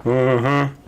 Mm-hmm.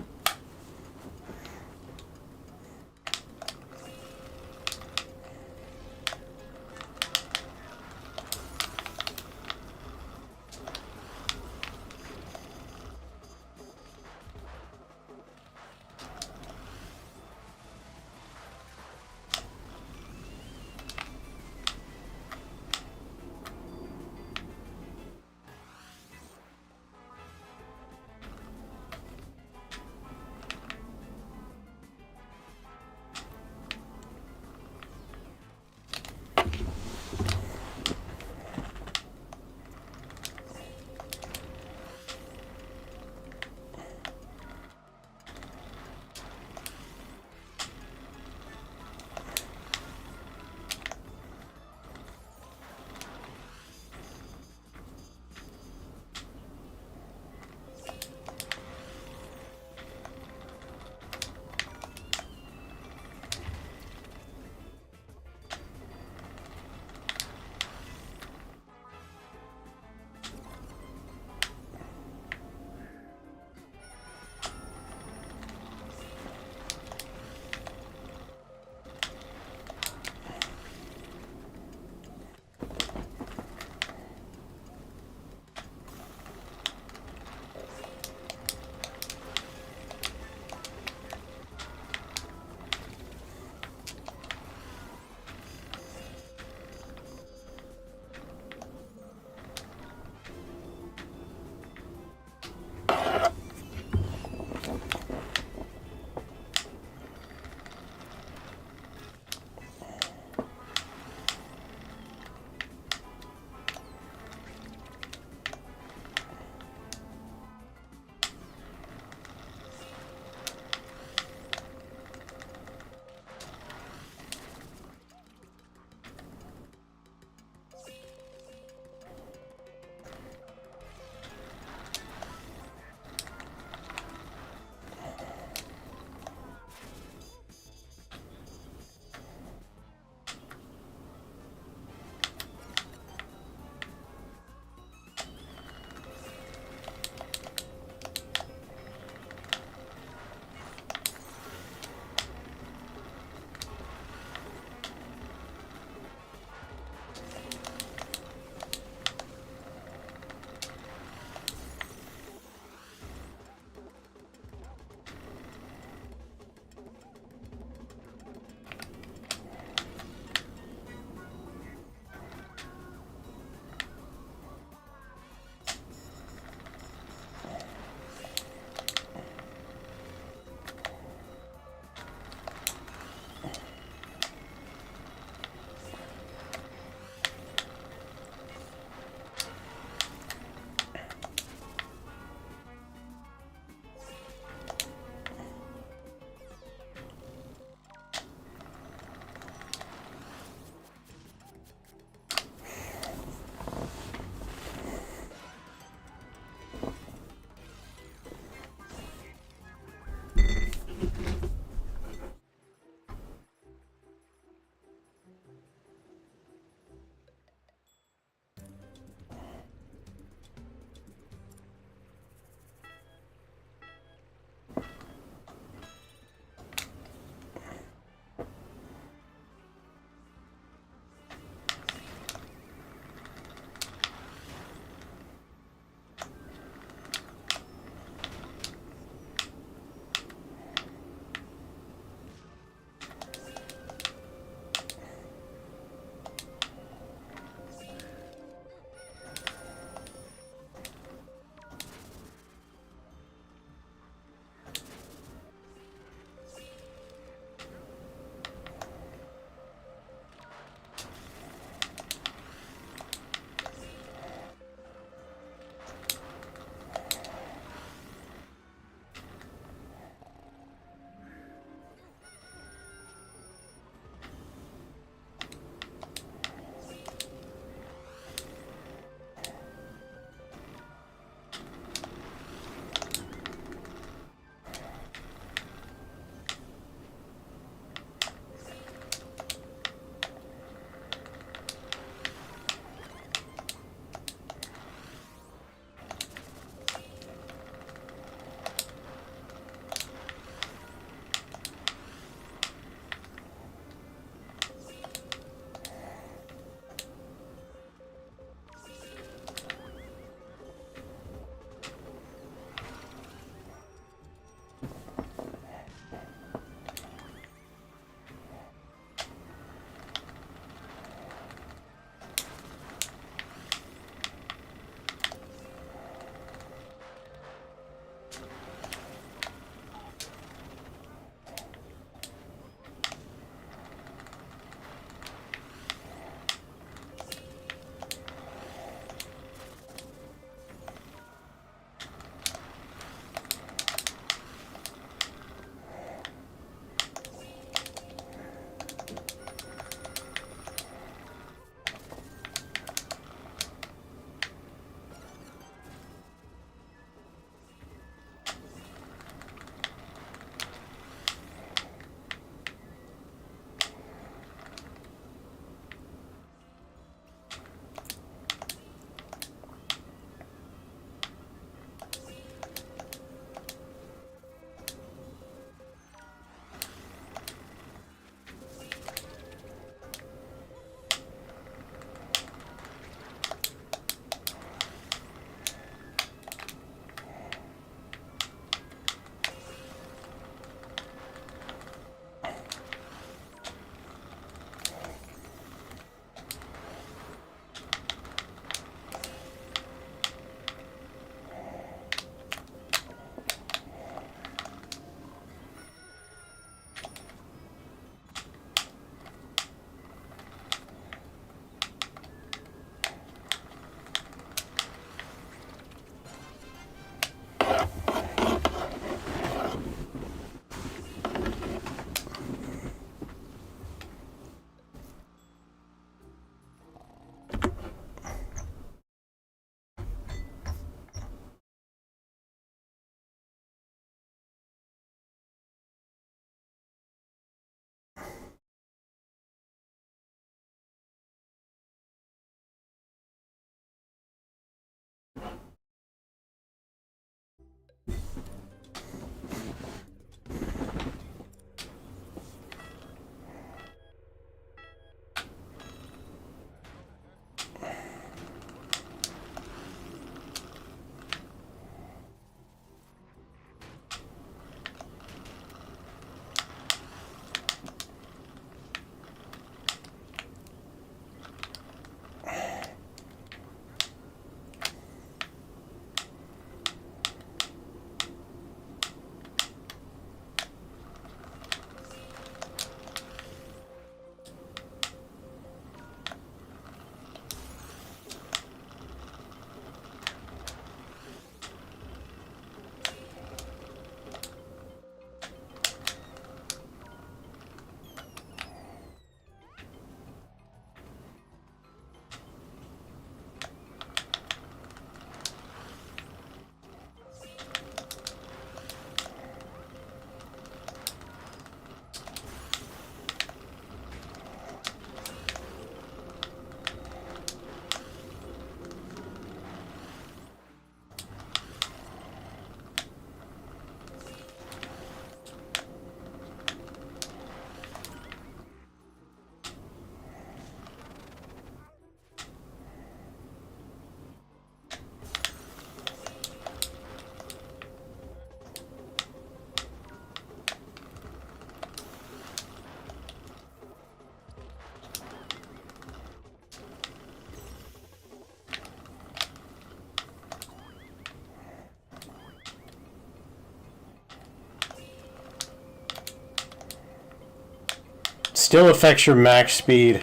still affects your max speed.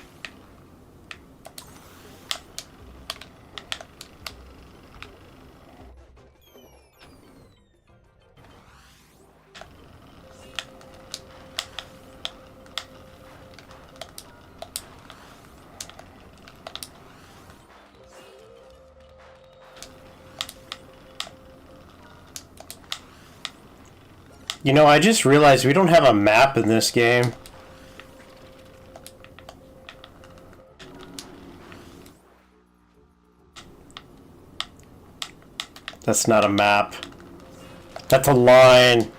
You know, I just realized we don't have a map in this game. That's not a map. That's a line.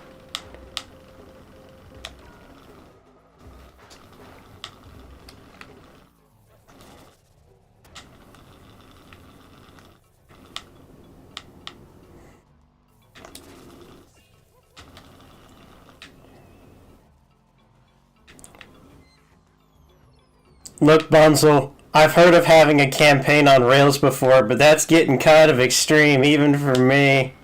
Look, Bunzel, I've heard of having a campaign on rails before, but that's getting kind of extreme, even for me.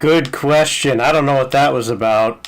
Good question. I don't know what that was about.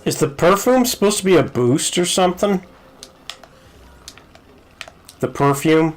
Is the perfume supposed to be a boost or something? The perfume?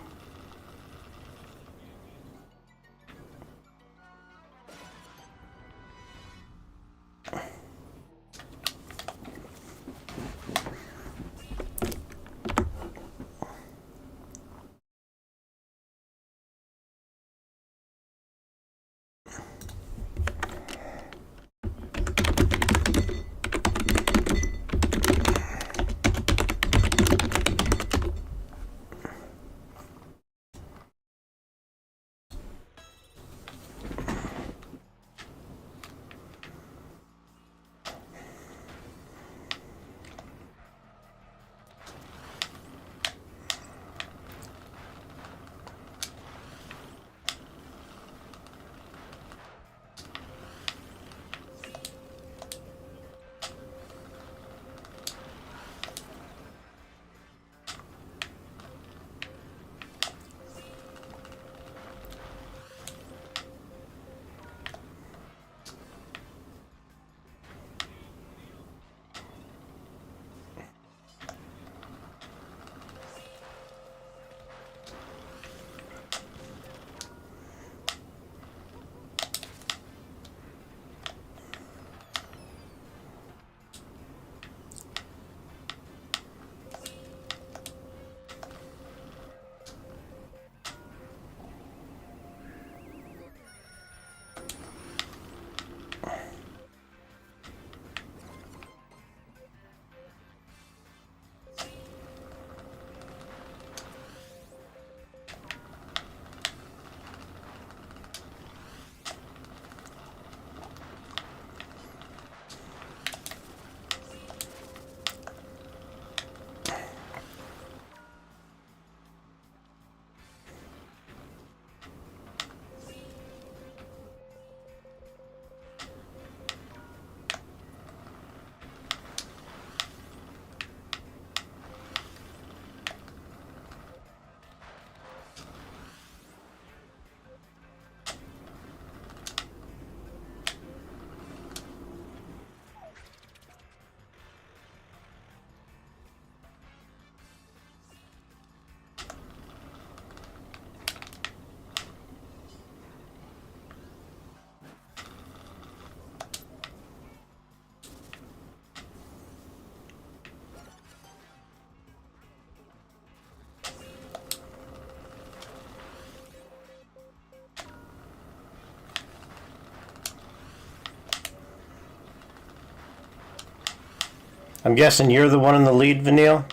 I'm guessing you're the one in the lead, Vanille?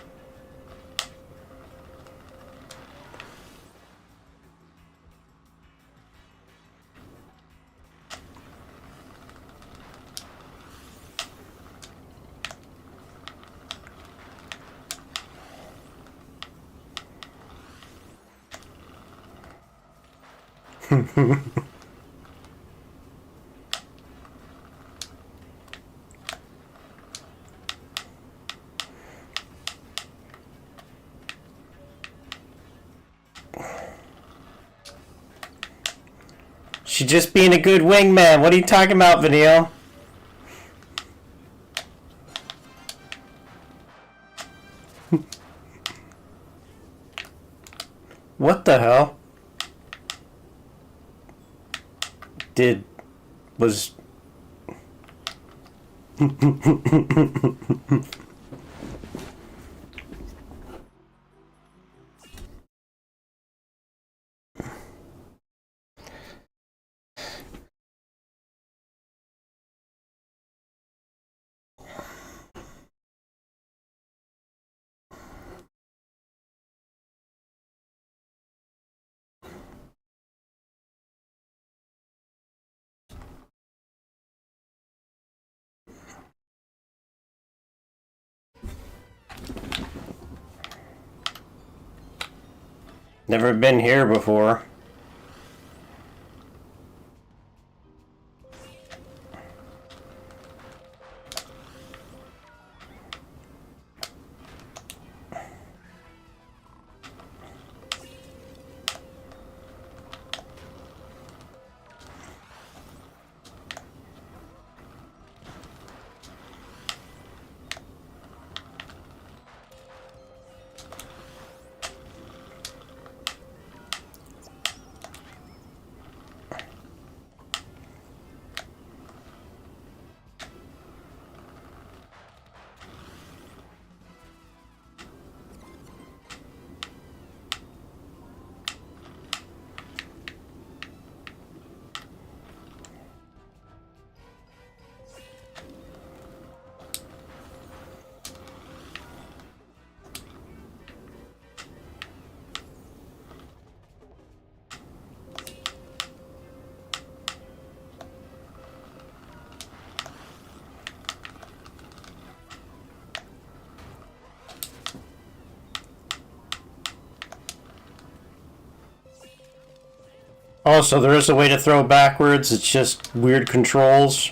She's just being a good wingman. What are you talking about, Vanille? What the hell? Was... Never been here before. Also, there is a way to throw backwards, it's just weird controls.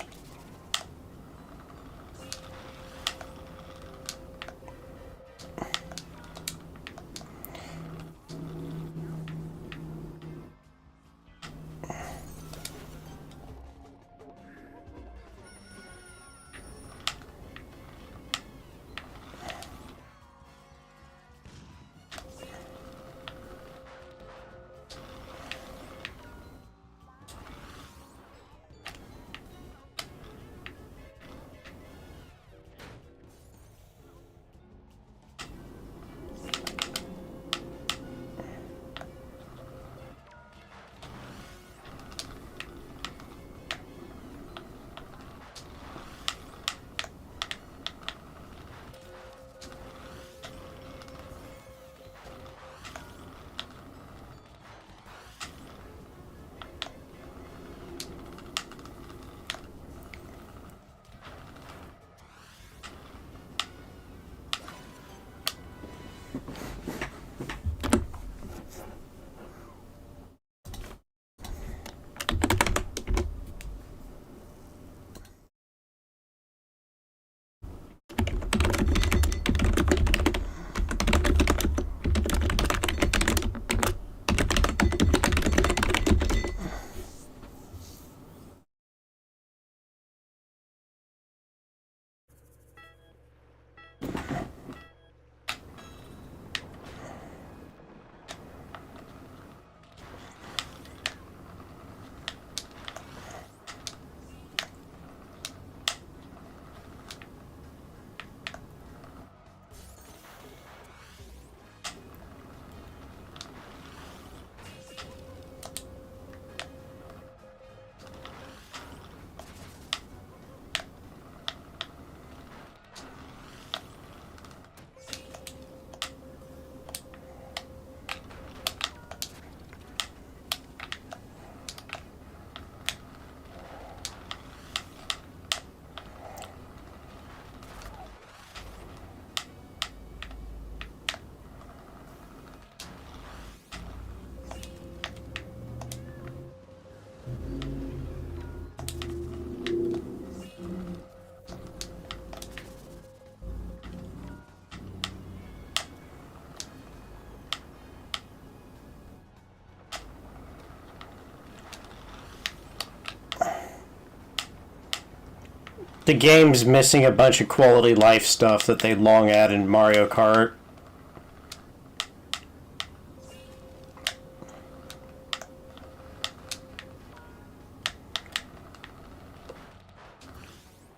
The game's missing a bunch of quality life stuff that they long had in Mario Kart.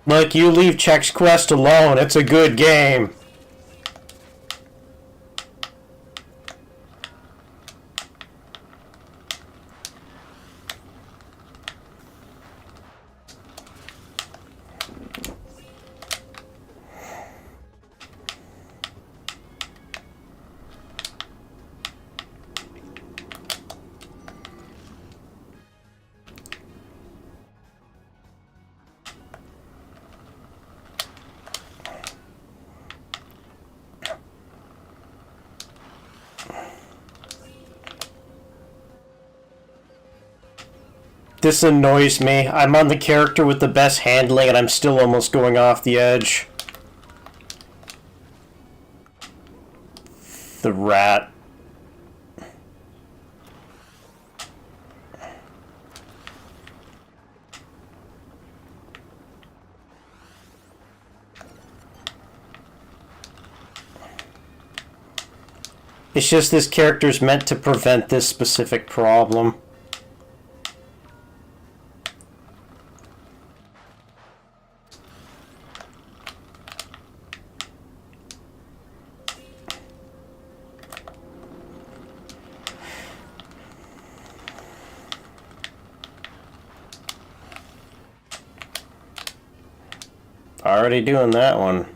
Look, you leave Chex Quest alone. It's a good game. This annoys me. I'm on the character with the best handling and I'm still almost going off the edge. The rat. It's just this character's meant to prevent this specific problem. Already doing that one.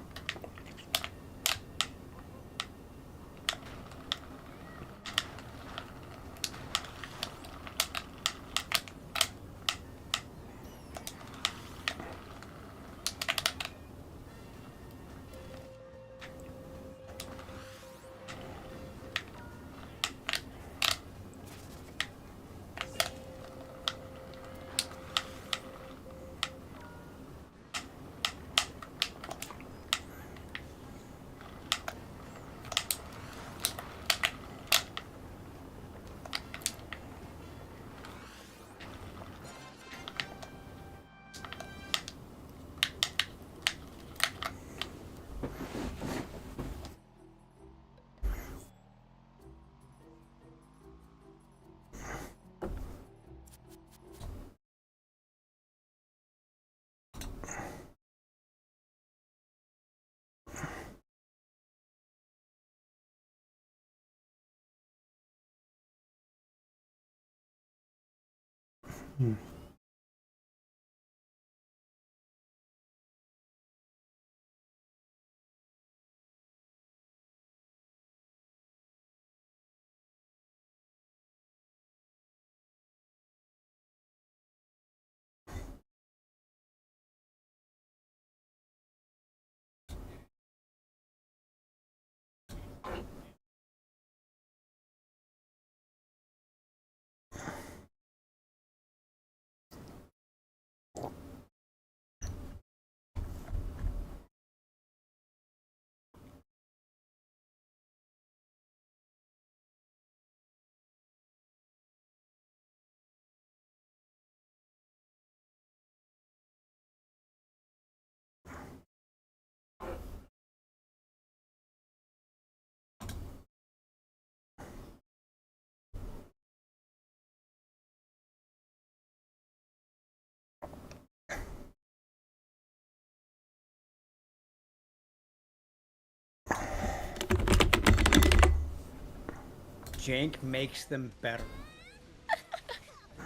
Jank makes them better.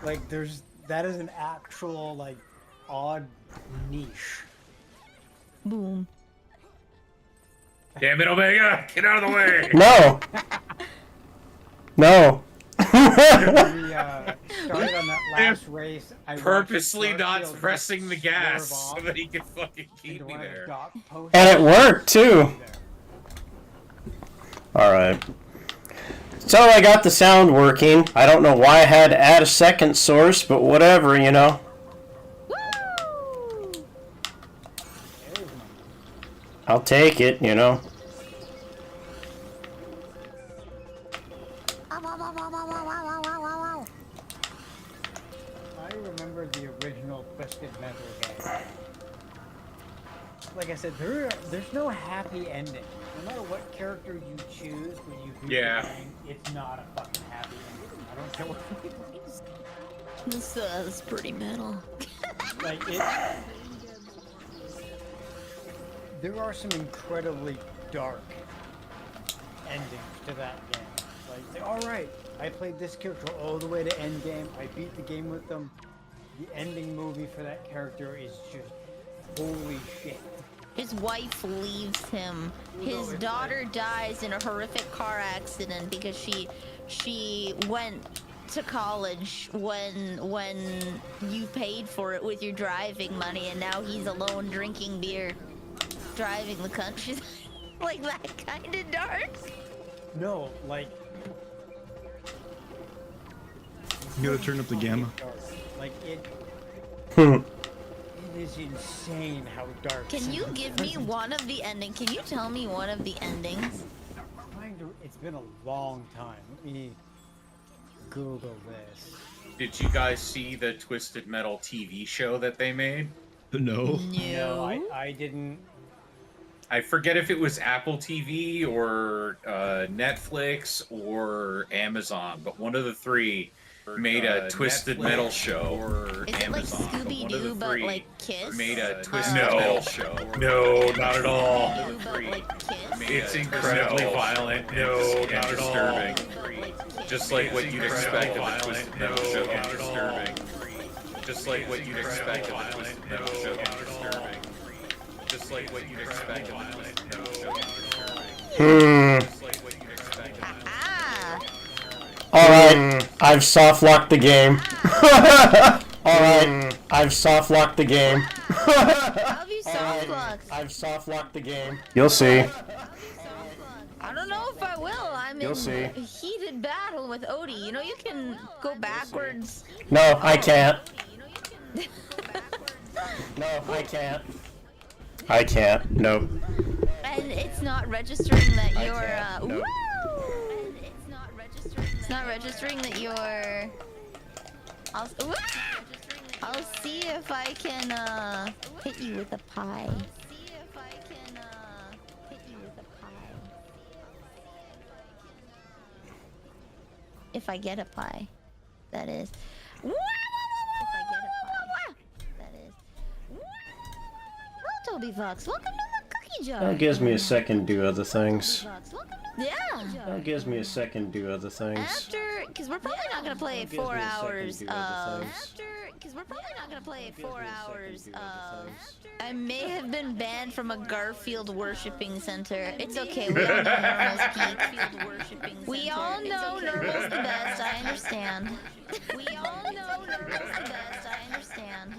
Like, that is an actual, like, odd niche. Boom. Damn it, Omega! Get out of the way! No! No! We started on that last race. I Purposely not Garfield pressing the gas swerve so that he could fucking keep into me one of the there. dock posts. And it worked, too! Alright. So I got the sound working. I don't know why I had to add a second source, but whatever, you know. Woo! I'll take it, you know. I remember the original Twisted Metal game. Like I said, there's no happy ending. No matter what character you choose when you beat Yeah. the game, it's not a fucking happy ending. I don't care what people This is pretty metal. like it. There are some incredibly dark endings to that game. Like, all right, I played this character all the way to end game. I beat the game with them. The ending movie for that character is just holy shit. His wife leaves him. His daughter dies in a horrific car accident because she went to college when you paid for it with your driving money, and now he's alone drinking beer, driving the country. Like that kind of dark. No, like You gotta turn up the gamma. like it. It is insane how dark. Can you give me one of the ending? Can you tell me one of the endings? It's been a long time. Let me Google this. Did you guys see the Twisted Metal TV show that they made? No. No, I didn't. I forget if it was Apple TV or Netflix or Amazon, but one of the three made a Twisted Netflix Metal show. Or Is it like Amazon, but one of the Scooby-Doo but three like Kiss? made a Twisted No. Metal show. No, not at all. Scooby-Doo but like Kiss? It's incredibly violent. No, not at all. But like Kiss? Just like what you'd expect of a Twisted Metal show. not at all. Disturbing. Just like what you'd expect of a Twisted Metal show. Disturbing. Just like what you'd expect of a Twisted Metal show. Hmm. Just like what you'd expect of a Ah! Alright, I've soft locked the game. Alright, I've soft locked the game. How have you soft locked? I've soft locked the game. You'll see. I don't know if I will. I'm You'll in see. a heated battle with Odie. You know you can go backwards. No, I can't. You know you can. No, I can't. I can't. Nope. And it's not registering that I you're. can't. Nope. Woo! And it's not registering that you're. Woo! I'll see if I can hit you with a pie. If I get a pie, that is. If I get a pie, that is. Well, Toby Fox, welcome to the cookie jar. That gives me a second to do other things. Yeah. That gives me a second to do other things. After, because we're probably not gonna play That gives 4 me a second hours to do other of. things. because we're probably not gonna play 4 hours. I may have been banned from a Garfield worshipping center. It's okay. We all know Normal's peak. We all know Normal's the best. I understand. We all know Normal's the best. I understand.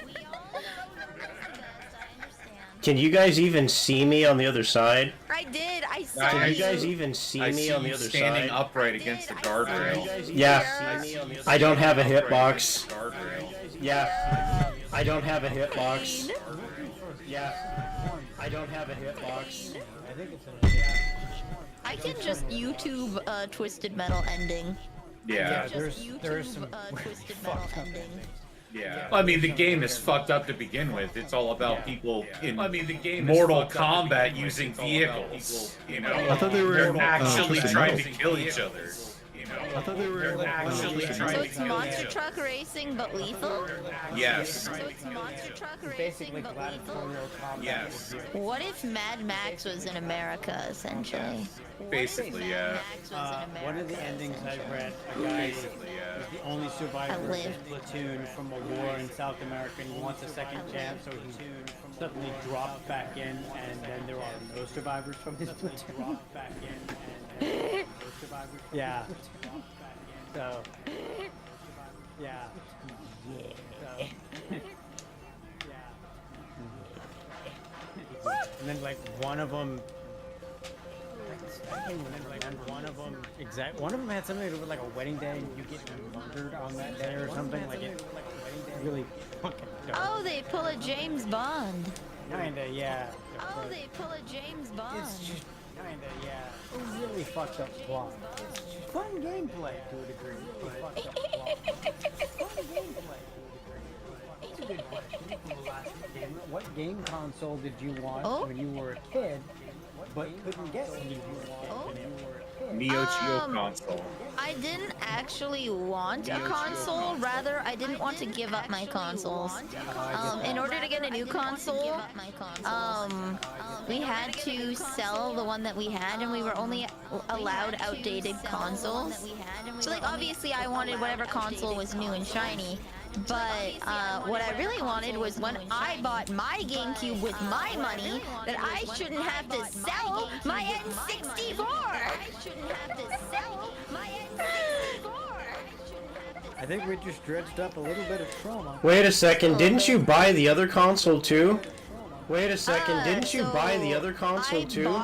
We all know Normal's the best. I understand. Can you guys even see me on the other side? I did. I saw Can you you. guys even see I me see on the you other standing side? upright against the guardrail. Yeah. I don't have a hitbox. Guardrail. Yeah. I don't have a hitbox. Yeah. I don't have a hitbox. I think it's I can just YouTube Twisted Metal ending. Yeah. there's some Twisted Metal ending. Yeah. I mean, the game is fucked up to begin with. It's all about people in Mortal Kombat using vehicles. You know, I thought they were they're actually Twisted trying Metal. to kill each other. I thought they were actually So trying to it's kill monster each other. truck racing but lethal? Yes. So it's monster truck racing basically but lethal? gladiatorial combat. Yes. What if Mad Max was in America, essentially? Basically, yeah. One of the endings I read, a guy was the only survivor of his platoon from a war in South America, and he wants a second chance, so he suddenly drops back in, and then there are no survivors from his platoon. Yeah. So. Yeah. So. And then like one of them. I can't remember, like one of them had something to do with like a wedding day, and you get murdered on that day or something. Like it, really fucking dark. Oh, they pull a James Bond. Kinda, yeah. Oh, they pull a James Bond. It's just kinda, yeah. A really fucked up plot. It's just fun gameplay to a degree. Really fucked up plot. Fun gameplay to a degree. That's a good question from the last game. What game console did you want when you were a kid, but couldn't get when you wanted when you were a kid? Neo Geo console. I didn't actually want a console. Rather, I didn't want to give up my consoles. In order to get a new console, we had to sell the one that we had, and we were only allowed outdated consoles. So, like, obviously, I wanted whatever console was new and shiny. But what I really wanted was when I bought my GameCube with my money, that I shouldn't have to sell my N64. I think we just dredged up a little bit of trauma. Wait a second, didn't you buy the other console too? Wait a second, didn't you buy the other console too?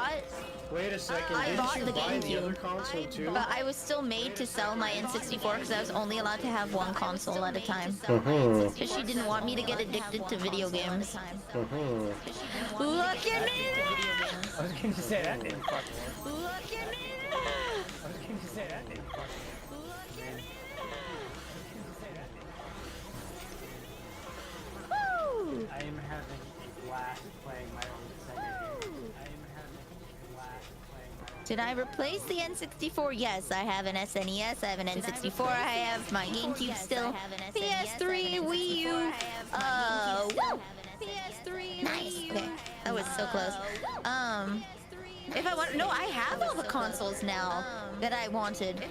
Wait a second, I bought didn't you the buy the GameCube. other console too? But I was still made to sell my N64 because I was only allowed to have one console at a time. Because she didn't want me to get addicted to video games. Look at me! I was going to say that didn't fucking work. Look at me! I was going to say that didn't fucking work. Woo! I am having a blast playing my own Sega game. I am having a blast playing my own. Did I replace the N64? Yes, I have an SNES, I have an N64, I have my GameCube still, PS3, Wii U, woo! PS3, nice. Wii U. Okay, that was so close. If I want, no, I have all the consoles now that I wanted.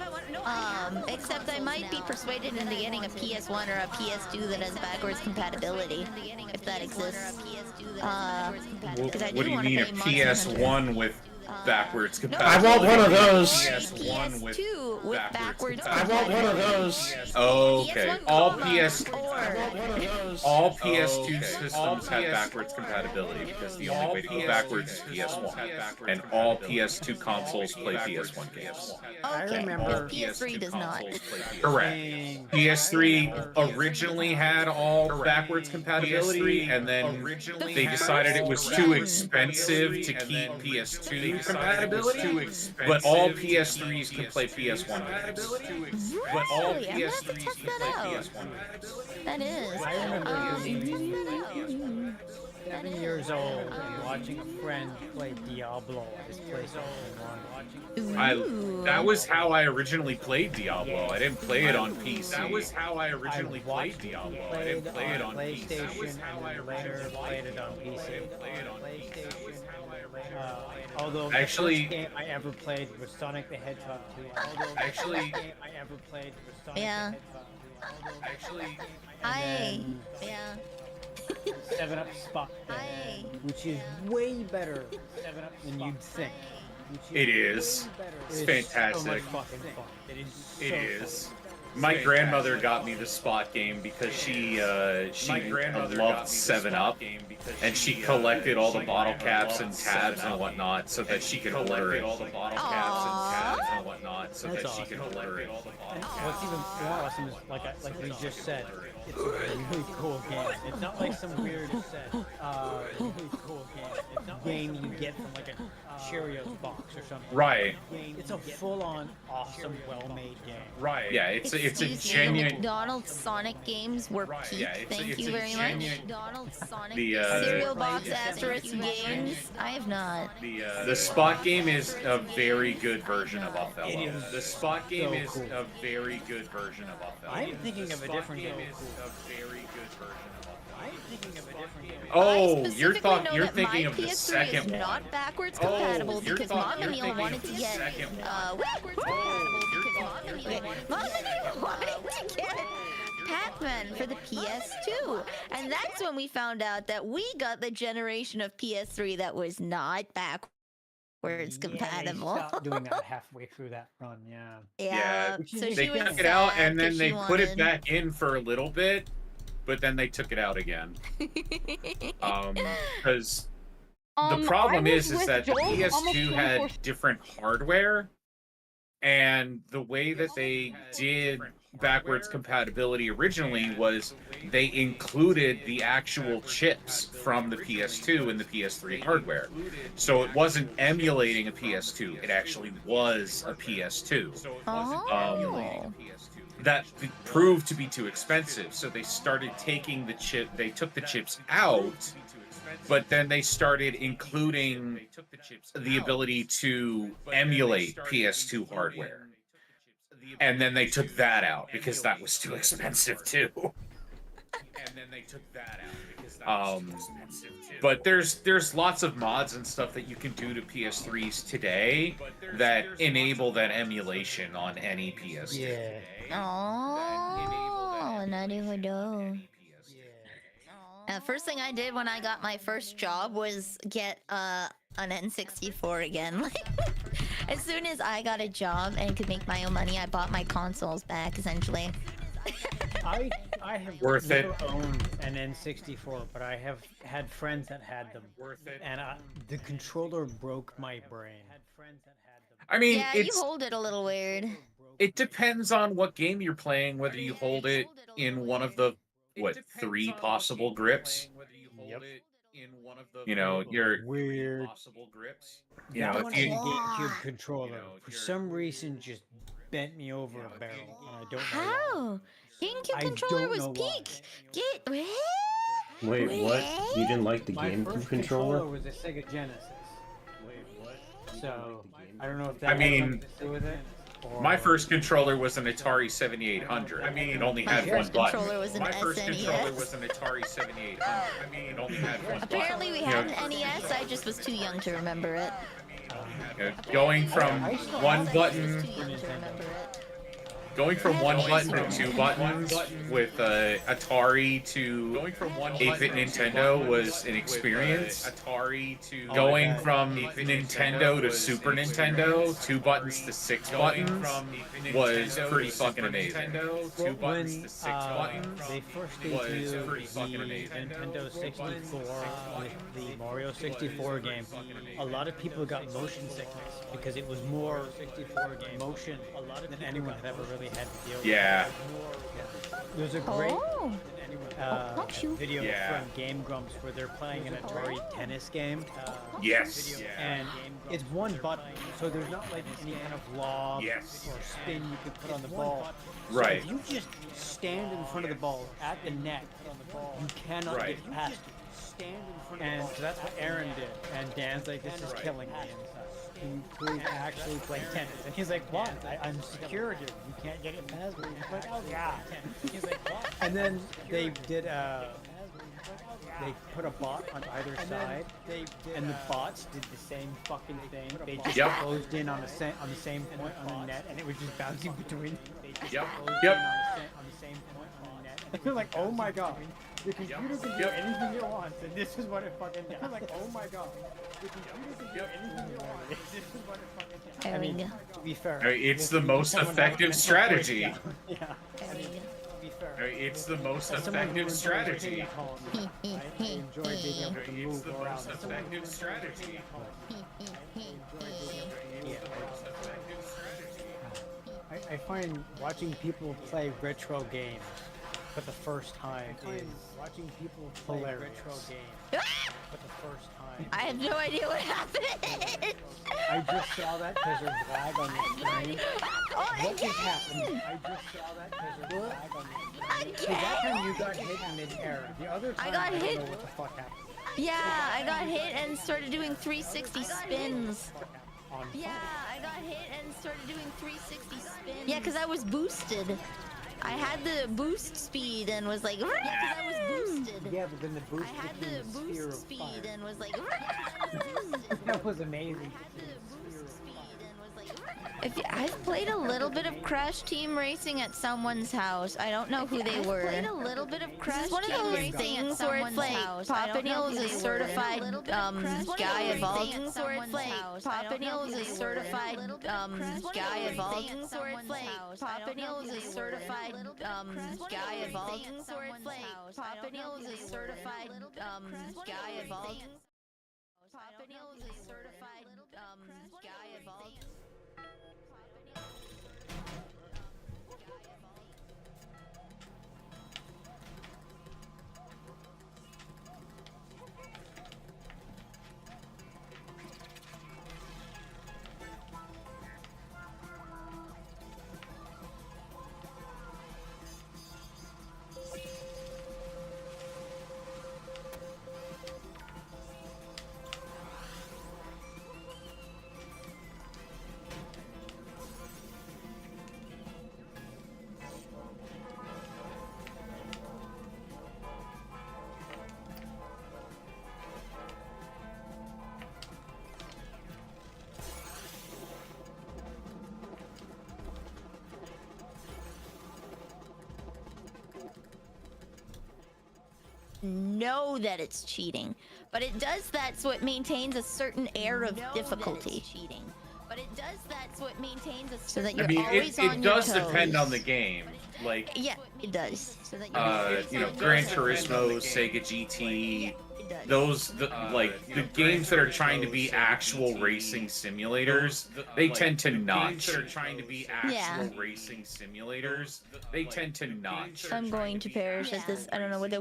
Except I might be persuaded into getting a PS1 or a PS2 that has backwards compatibility, if that exists. Because I What do you want to mean a play Monster Hunter. PS1 with backwards I compatibility? want one of those. PS1 with PS2 with backwards I want one of those. Oh, okay. PS1 All comma, PS or One of those. all PS2 systems have backwards compatibility because the only way to go backwards is PS1, and all PS2 consoles play PS1 games. okay, remember but PS3 does not. Correct. PS3 originally had all backwards compatibility, and then they decided it was too expensive to keep PS2 compatibility. But all PS3s can play PS1 games. But all Really? I'm gonna have to PS3s test can that play out. PS1 games. That is. I remember being 7 years old and watching a friend play Diablo at his PlayStation 1. That was how I originally played Diablo. I didn't play it on PC. That was how I originally played Diablo. I didn't play it on PC. PlayStation and later played it on PC. Although Actually- the first game I ever played was Sonic the Hedgehog 2. Although the Actually- first game I ever played was Sonic Yeah. the Hedgehog 2. Yeah. 7-Up Spot, I. which is way better than you'd think. It is. It's fantastic. So much fucking fun. It is. So It is. My grandmother got me the Spot game because she loved 7-Up, and she collected all the bottle caps and tabs and whatnot so that she could order it. Aww. And what's even more awesome is, like we just said, it's a really cool game. It's not like some weird really cool game. It's not game you get from like a Cheerios box or something. Right. It's a full-on, awesome, well-made game. Right. Yeah, it's a Excuse me, genuine. McDonald's Sonic games were peak. Yeah, it's Thank a you very genuine- much. McDonald's Sonic The, cereal box asterisk games. I have not. The Spot game is a very good version of Othello. It is The Spot game is cool. a very good version of Othello. I'm thinking of a different game. A very good version of Othello. I'm thinking of a different game. Oh, I you're specifically know you're that thinking my of the PS3 second is one. not backwards Oh, compatible you're because thought- Mom and you're Neil thinking wanted of to the get second one. backwards compatible because Mom and Neil wanted to get Pac-Man for the PS2, and that's when we found out that we got the generation of PS3 that was not backwards compatible. They stopped doing that halfway through that run. Yeah. Yeah, Which is so a They she was took it out sad and then 'cause they she put it wanted- back in for a little bit, but then they took it out again. Because the problem is that the PS2 had different hardware, and the way that they did backwards compatibility originally was they included the actual chips from the PS2 and the PS3 hardware. So it wasn't emulating a PS2, it actually was a PS2. Oh. That proved to be too expensive, so they started taking the chip. They took the chips out, but then they started including the ability to emulate PS2 hardware, and then they took that out because that was too expensive too. But there's lots of mods and stuff that you can do to PS3s today that enable that emulation on any PS2. Yeah. Oh, naruhodo. First thing I did when I got my first job was get an N64 again. Like, as soon as I got a job and could make my own money, I bought my consoles back, essentially. I have Worth it. never owned an N64, but I have had friends that had them. And the controller broke my brain. I mean, Yeah, you hold it a little weird. it depends on what game you're playing, whether you hold it in one of the 3 possible grips. Yep. You know, you're Weird. you know, That if one you, GameCube controller, for some reason, just bent me over a barrel, and I don't know why. How? GameCube I controller don't was know why. peak. Get Wait, what? You didn't like the My GameCube first controller? was a Sega Genesis. So I don't know if that I has mean, something to do with it. my or- first controller was an Atari 7800. I mean, it only My had one first button. controller was an My first controller SNES. was an Atari 7800. I mean, it only had one Apparently we button. had an NES, I just was too young to remember it. Going from one button, Too young to remember it. going from one button to 2 buttons with Atari to 8-bit Nintendo was an experience. Going from Nintendo to Super Nintendo, 2 buttons to 6 buttons, was pretty fucking amazing. When they first debuted the Nintendo 64 with the Mario 64 game, a lot of people got motion sickness because it was more motion than anyone had ever really had to deal with. Yeah. There's a great Oh, shoot. video Yeah. from Game Grumps where they're playing an Atari tennis game. Yes. And it's one button, so there's not like any kind of lob Yes. or spin you can put on the ball. Right. So if you just stand in front of the ball at the net, you cannot Right. get past it. And so that's what Aaron did. And Dan's like, this is killing me. Can you please actually play tennis? And he's like, what? I'm secure here. You can't get it past me. He's like, oh yeah. He's like, what? And then they did they put a bot on either side, and the bots did the same fucking thing. They just Yep. closed in on the same point on the net, and it was just bouncing between. Yep. Closed Yep. in on the same point on the net. And you're like, oh my god, the computer can do anything it wants, and this is what it fucking does. You're like, oh my god, the computer can do anything it wants, and this is what it fucking does. There we go. To be fair, It's the most effective strategy. Yeah. There we go. To be fair, It's the most as someone who effective enjoys strategy. ping pong, I enjoy being able to It's move the around. most effective strategy. I find watching people play retro games for the first time is watching people play retro games for the first time. I have no idea what happened. I just saw that because there's lag on the screen. What just happened? I just saw that because there's lag on the screen. So that time you got hit in mid-air. The other time got I don't hit. know what the fuck happened. Yeah, I got hit and started doing 360 spins. On Yeah, I got hit and started doing 360 spins. Yeah, because I was boosted. I had the boost speed and was like, yeah, because I was boosted. Yeah, but then the boost I had became the a sphere boost of speed fire. and was like, That was amazing. I've played a little bit of Crash Team Racing at someone's house. I don't know who they were. Played a little bit of Crash Team Racing. One of those things where it's like Papa Neil is a certified guy of all things. Where it's like Papa Neil is a certified guy of all things. Where it's like Papa Neil is a certified guy of all things. Where it's like Papa Neil is a certified guy of all things. Papa Neil is a certified guy of all things. Know that it's cheating, but it does that so it maintains a certain air of difficulty. Cheating, but it does that so it maintains a so that you're always on it your does toes. depend on the game. Like, Yeah, it does. So that Gran Turismo, Sega GT, those the games that are trying to be actual racing simulators, they tend to notch. That are trying to be actual racing simulators, they tend to notch. I'm going to perish at this. I don't know what the.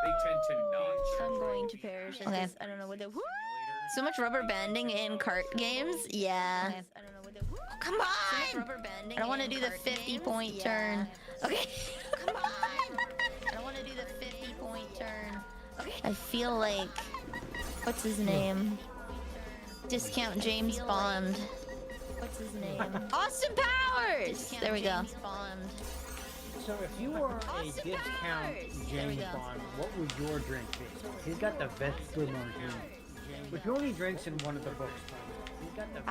They tend to notch. I'm going to perish at this. I don't know what the. So much rubber banding in kart games. Yeah. Come on! I don't want to do the 50-point turn. Okay. Come on! I don't want to do the 50-point turn. Okay. I feel like, what's his name? Discount James Bond. What's his name? Austin Powers. There we go. So if you were a discount James Bond, what would your drink be? He's got the Vesper Martini, which he only drinks in one of the books. He's got the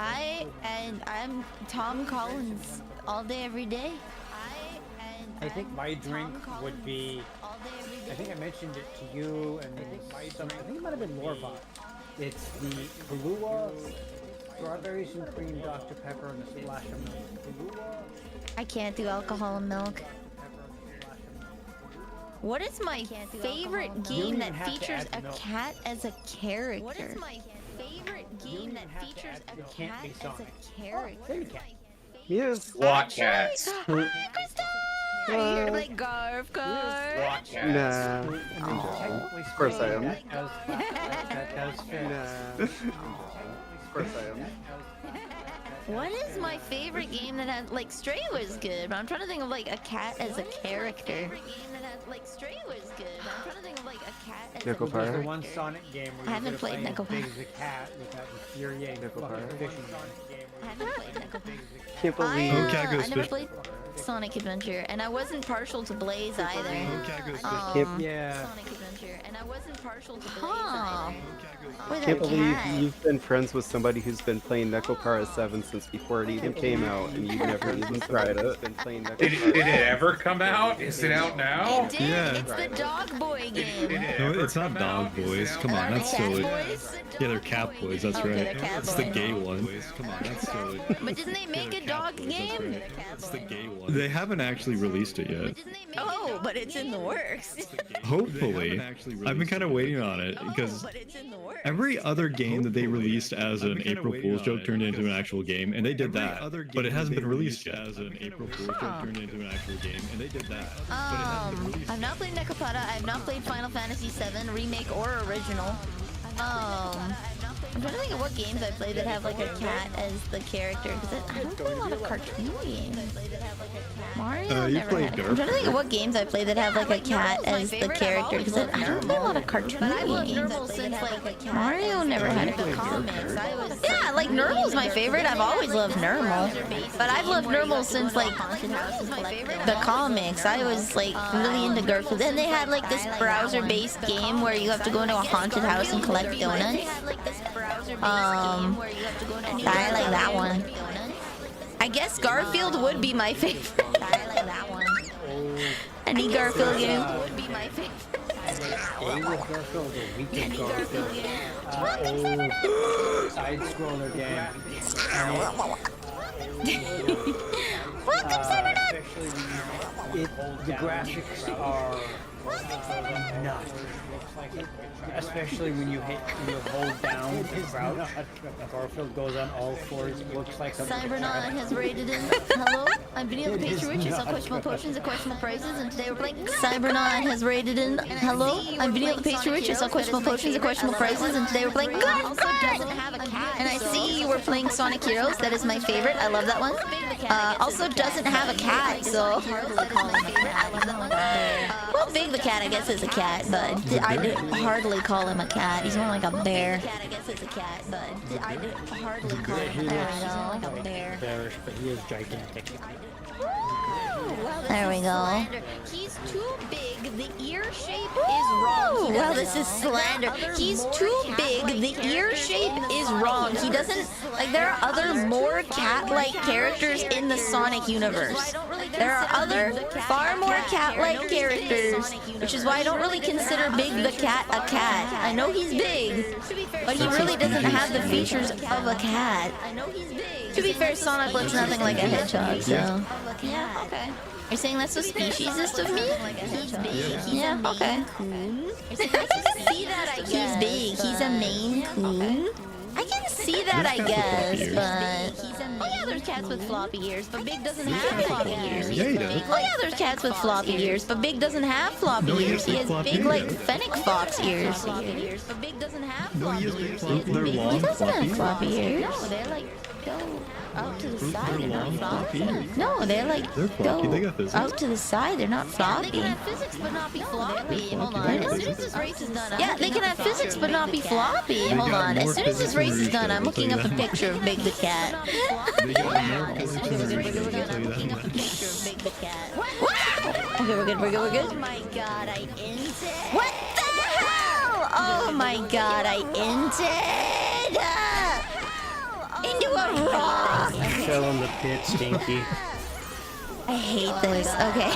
I'm Tom Collins all day, every day. I think my drink would be. I think I mentioned it to you, and I think it might have been Lorvot. It's the Kahlua, strawberries and cream, Dr. Pepper, and a splash of milk. Kahlua. I can't do alcohol and milk. What is my favorite game that features a cat as a character? What is my favorite game that features a cat as a character? Yes. SWAT cats. Hi, Crystal! Are you like Garfield Kart? SWAT cats. Nah. Of course I am. That does fit. Nah. Of course I am. What is my favorite game that has like Stray was good, but I'm trying to think of like a cat as a character. Favorite game that has like Stray was good, but I'm trying to think of like a cat as Nickel a Fire. The character. one Sonic game where I haven't you're played playing Nickel Big Fire. the cat with that infuriating Nickel fucking Fire. fishing Sonic game I where haven't played Nickel Fire. Can't believe. Oh, Cat I goes never fish. played Sonic Adventure, and I wasn't partial to Blaze either. Oh, Cat goes fish. Yeah. Sonic Adventure, and I wasn't partial to Blaze Huh. either. With Can't a believe cat. you've been friends with somebody who's been playing Nickel Para 7 since before it even came out, and you've never even tried it. Been playing Nickel Did it ever come out? Is it out now? It did. Yeah. It's the Dog Boy game. Did it No, ever it's not come out? Dog Is it Boys. out Come on, now? that's Cat silly. Boys? Yeah, they're Cat Boys. That's Okay, right. they're Cat It's the Boy. gay one. Come on, that's silly. But didn't they make a dog game? It's the gay one. They haven't actually released it yet. Didn't they make oh, but it's in the works. Hopefully. I've been kind of waiting on it because But it's in the works. every other game that they released as an April Fool's joke turned into an actual game, and they did that. But it hasn't been released yet. As an April Fool's joke turned into an actual game, and they did that. I've not played Nekopata. I've not played Final Fantasy VII remake or original. I'm trying to think of what games I play that have like a cat as the character. Because I don't play a lot of cartoon games. Mario you never played had. I'm trying to think of what games I play that have like a cat as the character. Because I don't play a lot of cartoon games. Mario never had a comics. Yeah, like Nurmle's my favorite. I've always loved Nurmle. But I've loved Nurmle since like the comics. I was like really into Garfield. Then they had like this browser-based game where you have to go into a haunted house and collect donuts. I like that one. I guess Garfield would be my favorite. I like that one. Any Garfield game would be my favorite. Garfield or Weekend Garfield. Side-scroller game. Welcome, Cybernut! The graphics are nuts. Especially when you hold down to crouch. Garfield goes on all fours. It looks like a Cybernaut has rated in. Hello, I'm Vanilla the Patriot. I sell questionable potions at questionable prices, and today we're playing. Cybernaut has rated in. Hello, I'm Vanilla the Patriot. I sell questionable potions at questionable prices, and today we're playing. Garfield doesn't have a cat. And I see you were playing Sonic Heroes. That is my favorite. I love that one. Also doesn't have a cat, so. Well, Big the Cat, I guess, is a cat, but I did hardly call him a cat. He's more like a bear. I guess it's a cat, but I did hardly call him like a bear. bearish, but he is gigantic. There we go. He's too big. The ear shape is wrong. Well, this is slander. He's too big. The ear shape is wrong. He doesn't like. There are other more cat-like characters in the Sonic universe. There are other far more cat-like characters, which is why I don't really consider Big the Cat a cat. I know he's big, but he really doesn't have the features of a cat. To be fair, Sonic looks nothing like a hedgehog, so. Yeah, okay. You're saying that's the speciesist of me? He's big. Yeah, okay. He's big. He's a Maine Coon. I can see that, I guess, but... Oh yeah, there's cats with floppy ears, but Big doesn't have floppy ears. Yeah, he does. Oh yeah, there's cats with floppy ears, but Big doesn't have floppy ears. He has big, like, fennec fox ears. But Big doesn't have floppy ears. They're long, He doesn't have floppy. floppy ears. No, they're like, go out to the side. They're not long, floppy. floppy. No, they're like, They're floppy. They got physics. out to the side. They're not floppy. They can have physics but not be floppy. Hold on. As soon as this race is done, yeah, they can have physics but not be floppy. Hold on. As soon as this race is done, I'm looking up a picture of Big the Cat. They got more physics than Rachel, I'll tell you that much. Okay, we're good. We're good. Oh my god, I entered. What the hell? Oh my god, I entered into a rock. Fell in the pit, Stinky. I hate this. Okay.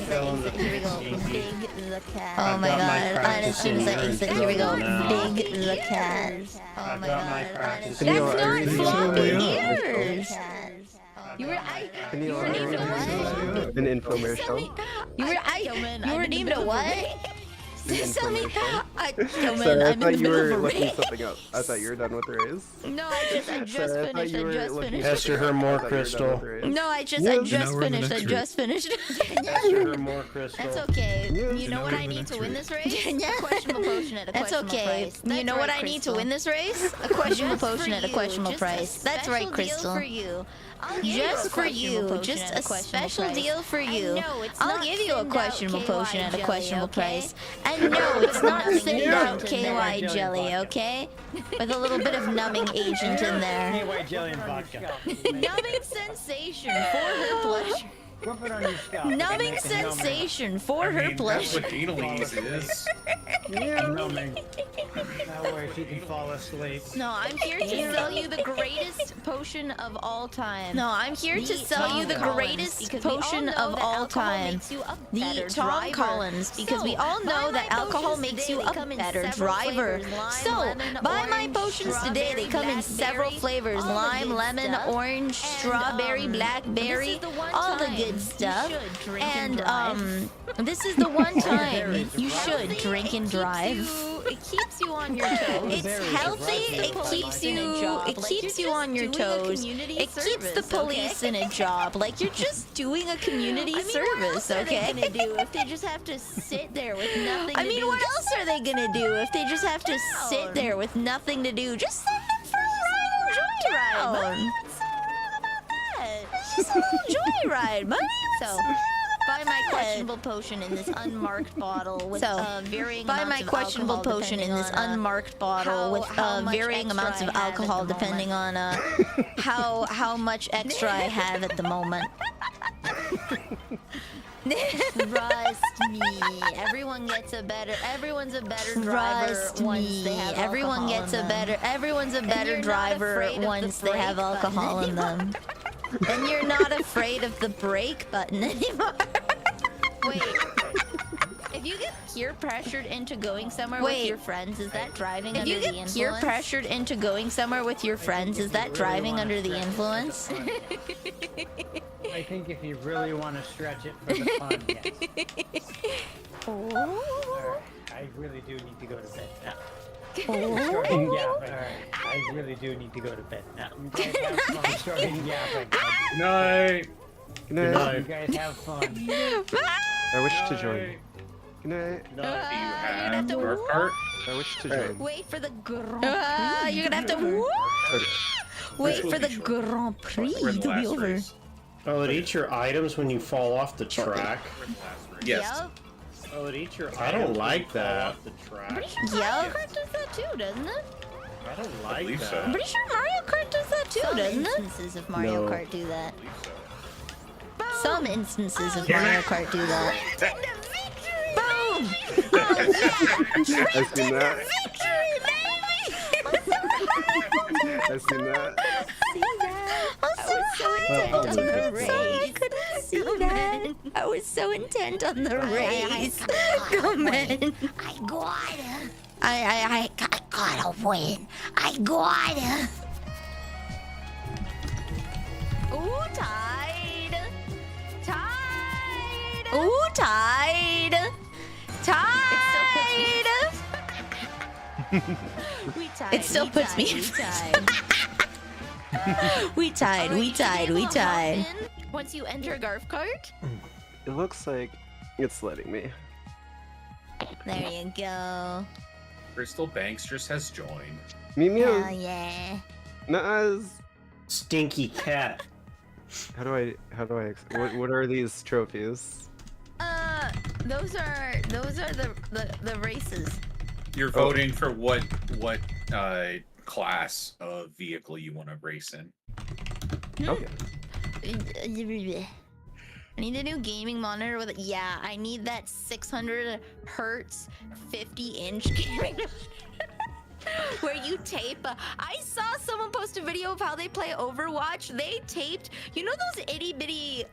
Fell in the pit, Stinky. Oh my got my god. And as practice soon as I in exit, yours here we go. now. Big the cat. Oh I my got my god. practice That's in not yours. floppy Yeah. ears. You were named a what? An infomercial. You were named a what? Tell me, Sorry, I I'm in thought the you middle were of a looking race. something up. I thought you were done with the race. No, I just Sorry, I finished. thought I you were just looking finished. Ask her more, I thought you were done Crystal. with the race. No, I just Now we're in the finished. I next just finished. Ask her more, Crystal. That's okay. Yes. You know Now what we're I in the need next to win race. this race? A questionable potion at a questionable price. You know what I need to win this race? A questionable potion at a questionable price. That's right, Crystal. For you. Just for you, just a special deal for you. I'll give you a questionable potion at a questionable price. And no, it's not thinned out KY jelly, okay? With a little bit of numbing agent in there. KY jelly and vodka. Numbing sensation for her pleasure. Rub it on your scalp. Numbing sensation for I her mean, that's pleasure. what Denalese is. Numbing. That way she can fall asleep. No, I'm here to sell you the greatest potion of all time. No, I'm here to sell you the greatest potion of all time. The Tom Collins, because we all know that alcohol makes you a better driver. So, buy my potions today. They come in several flavors: lime, lemon, orange, strawberry, blackberry, all the good stuff. And this is the one time you should drink and drive. It keeps you on your toes. It's healthy. It keeps you on your toes. It keeps the police in a job. Like you're just doing a community service, okay? What else are they gonna do if they just have to sit there with nothing to do? I mean, what else are they gonna do if they just have to sit there with nothing to do? Just send them for a joyride. What's so wrong about that? Just a little joyride, buddy. So. Buy my questionable potion in this unmarked bottle with varying amounts of alcohol of alcohol depending on how much extra I have at the moment. Trust me. Everyone's a better driver once they have everyone's a better driver once they have alcohol in them. And you're not afraid of the brake button anymore. Wait. If you get peer pressured into going somewhere with your friends, is that driving under the influence? If you get peer pressured into going somewhere with your friends, is that driving under the influence? I think if you really want to stretch it for the fun, yes. Alright, I really do need to go to bed now. Alright, I really do need to go to bed now. You guys have fun starting yapping. Night. Good night. You guys have fun. I wish to join. Good night. Do you have Garfield Kart? I wish to join. Wait for the Grand Prix. You're gonna have to wait for the Grand Prix We're in the to be last over. race. Oh, it eats your items when you fall off the track. Yes. Yep. Oh, it eats your I don't like that. The track. Mario Kart does that too, doesn't it? I don't I like believe so. that. I'm pretty sure Mario Kart does that too, doesn't it? Some instances of Mario No. Kart do that. I believe so. Some instances of Damn it. Mario Kart do that. Boom! I've seen that. Victory, baby! I've seen that. I was so intent on the race. Come on. I gotta win. I gotta. Ooh, tide. Tide. Ooh, tide. Tide. We tied. It still puts me. We tied. We tied. Once you enter Garf Kart. It looks like it's letting me. There you go. Crystal Bankstress has joined. Mew mew. Hell yeah. Nuh-uhs. Stinky cat. How do I what are these trophies? Those are the races. You're voting for what class of vehicle you want to race in. Okay. I need a new gaming monitor with yeah, I need that 600 hertz 50-inch gaming monitor. Where you tape I saw someone post a video of how they play Overwatch. They taped, you know those itty-bitty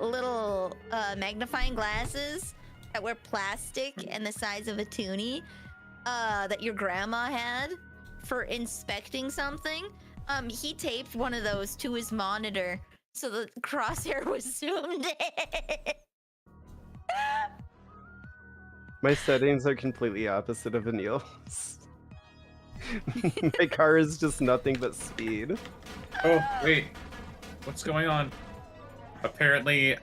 little magnifying glasses that were plastic and the size of a toonie that your grandma had for inspecting something? He taped one of those to his monitor so the crosshair was zoomed in. My settings are completely opposite of Anil's. My car is just nothing but speed. Oh, wait. What's going on? Apparently,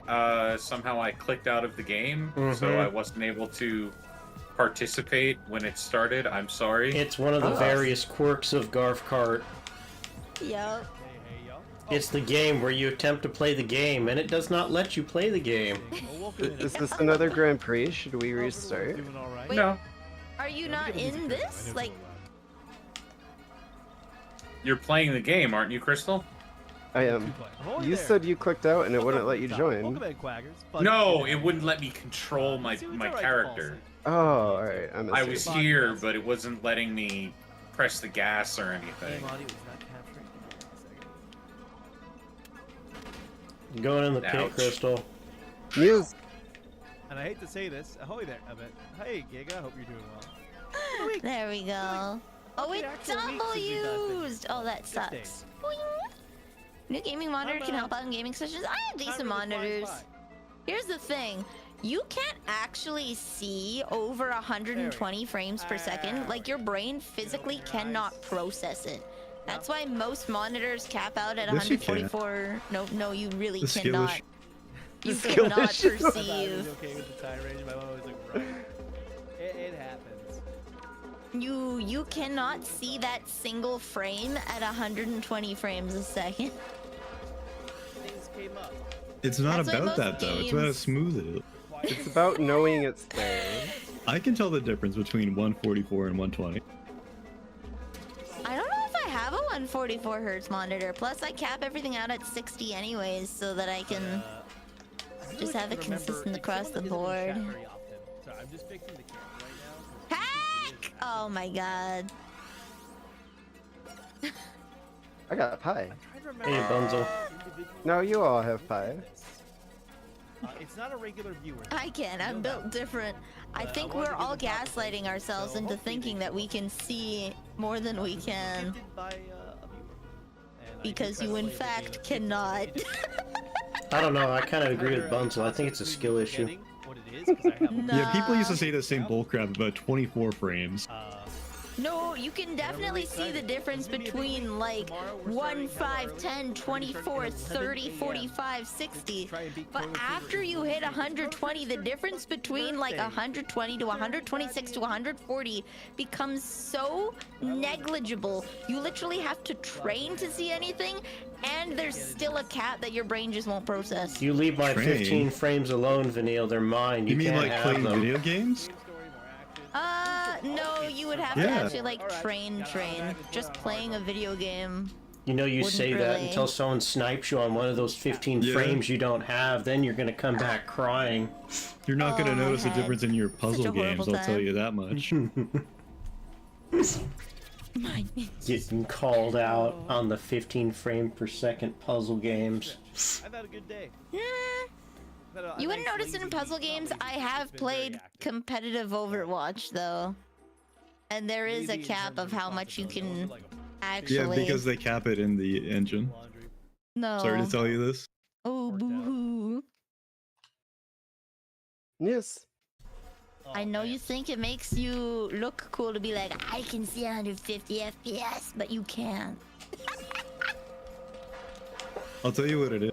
somehow I clicked out of the game, so I wasn't able to participate when it started. I'm sorry. It's one of the various quirks of Garf Kart. Yup. It's the game where you attempt to play the game, and it does not let you play the game. Is this another Grand Prix? Should we restart? Wait, No. are you not in this? Like, You're playing the game, aren't you, Crystal? I am. You said you clicked out and it wouldn't let you join. No, it wouldn't let me control my character. Oh, alright. I was here, but it wasn't letting me press the gas or anything. Going in the pit, Ouch. Crystal. Muse! And I hate to say this, ahoy there, I bet. Hey, Giga, hope you're doing well. there we go. Oh, Okay, it actual weeks double since we've done things. used. Oh, that Just sucks. days. Boing. New gaming monitor can help out in gaming sessions. I have decent monitors. Here's the thing. You can't actually see over 120 frames per second. Like, your brain physically cannot process it. That's why most monitors cap out at Yes, you can. 144. No, you really The skill cannot. issue. You skill cannot issue. perceive. Okay with the tirade, my mom was like, right. It happens. You cannot see that single frame at 120 frames a second. Things came up. It's not That's why about most that though. It's about how games- smooth it is. It's about knowing it's there. I can tell the difference between 144 and 120. I don't know if I have a 144 hertz monitor. Plus, I cap everything out at 60 anyways, so that I can just have it consistent across the board. Sorry, I'm just fixing the camera right now. Hack! Oh my god. I got pie. Hey, Bunzel. No, you all have pie. It's not a regular viewer. I can. I'm built different. I think we're all gaslighting ourselves into thinking that we can see more than we can. Gifted by, a viewer. And I Because do you, in try to play the fact, game. cannot. I don't know, I kind of agree with Bunzel. I think it's a skill issue. What it is, 'cause I have a- No. Yeah, people used to say the same bullcrap about 24 frames. No, you can definitely see the difference between like 1, 5, 10, 24, 30, 45, 60. But after you hit 120, the difference between like 120 to 126 to 140 becomes so negligible. You literally have to train to see anything, and there's still a cap that your brain just won't process. You leave my Train. 15 frames alone, Vanille. They're mine. You, You mean can't like have playing them. video games? No, you would have to Yeah. actually like train. Just playing a video game. You know, you Wouldn't say that really. until someone snipes you on one of those 15 Yeah. frames you don't have, then you're gonna come back crying. You're not going Oh, to my notice a head. difference in your Such a puzzle games, horrible I'll tell time. you that much. Getting called out on the 15 frame per second puzzle games. I've had a good day. Nah. I've had a You wouldn't nice notice it in lazy puzzle week. games. Not I lazy, have it's been very played active. competitive Overwatch though, and there is a Lazy in cap terms of how much you responsibility. can Like a actually. Yeah, because they cap it in the engine. laundry. No. Sorry to tell you this. Oh, Worked out. boo-hoo. Yes. I Oh, know man. you think it makes you look cool to be like, I can see 150 FPS, but you can't. I'll tell you what it is.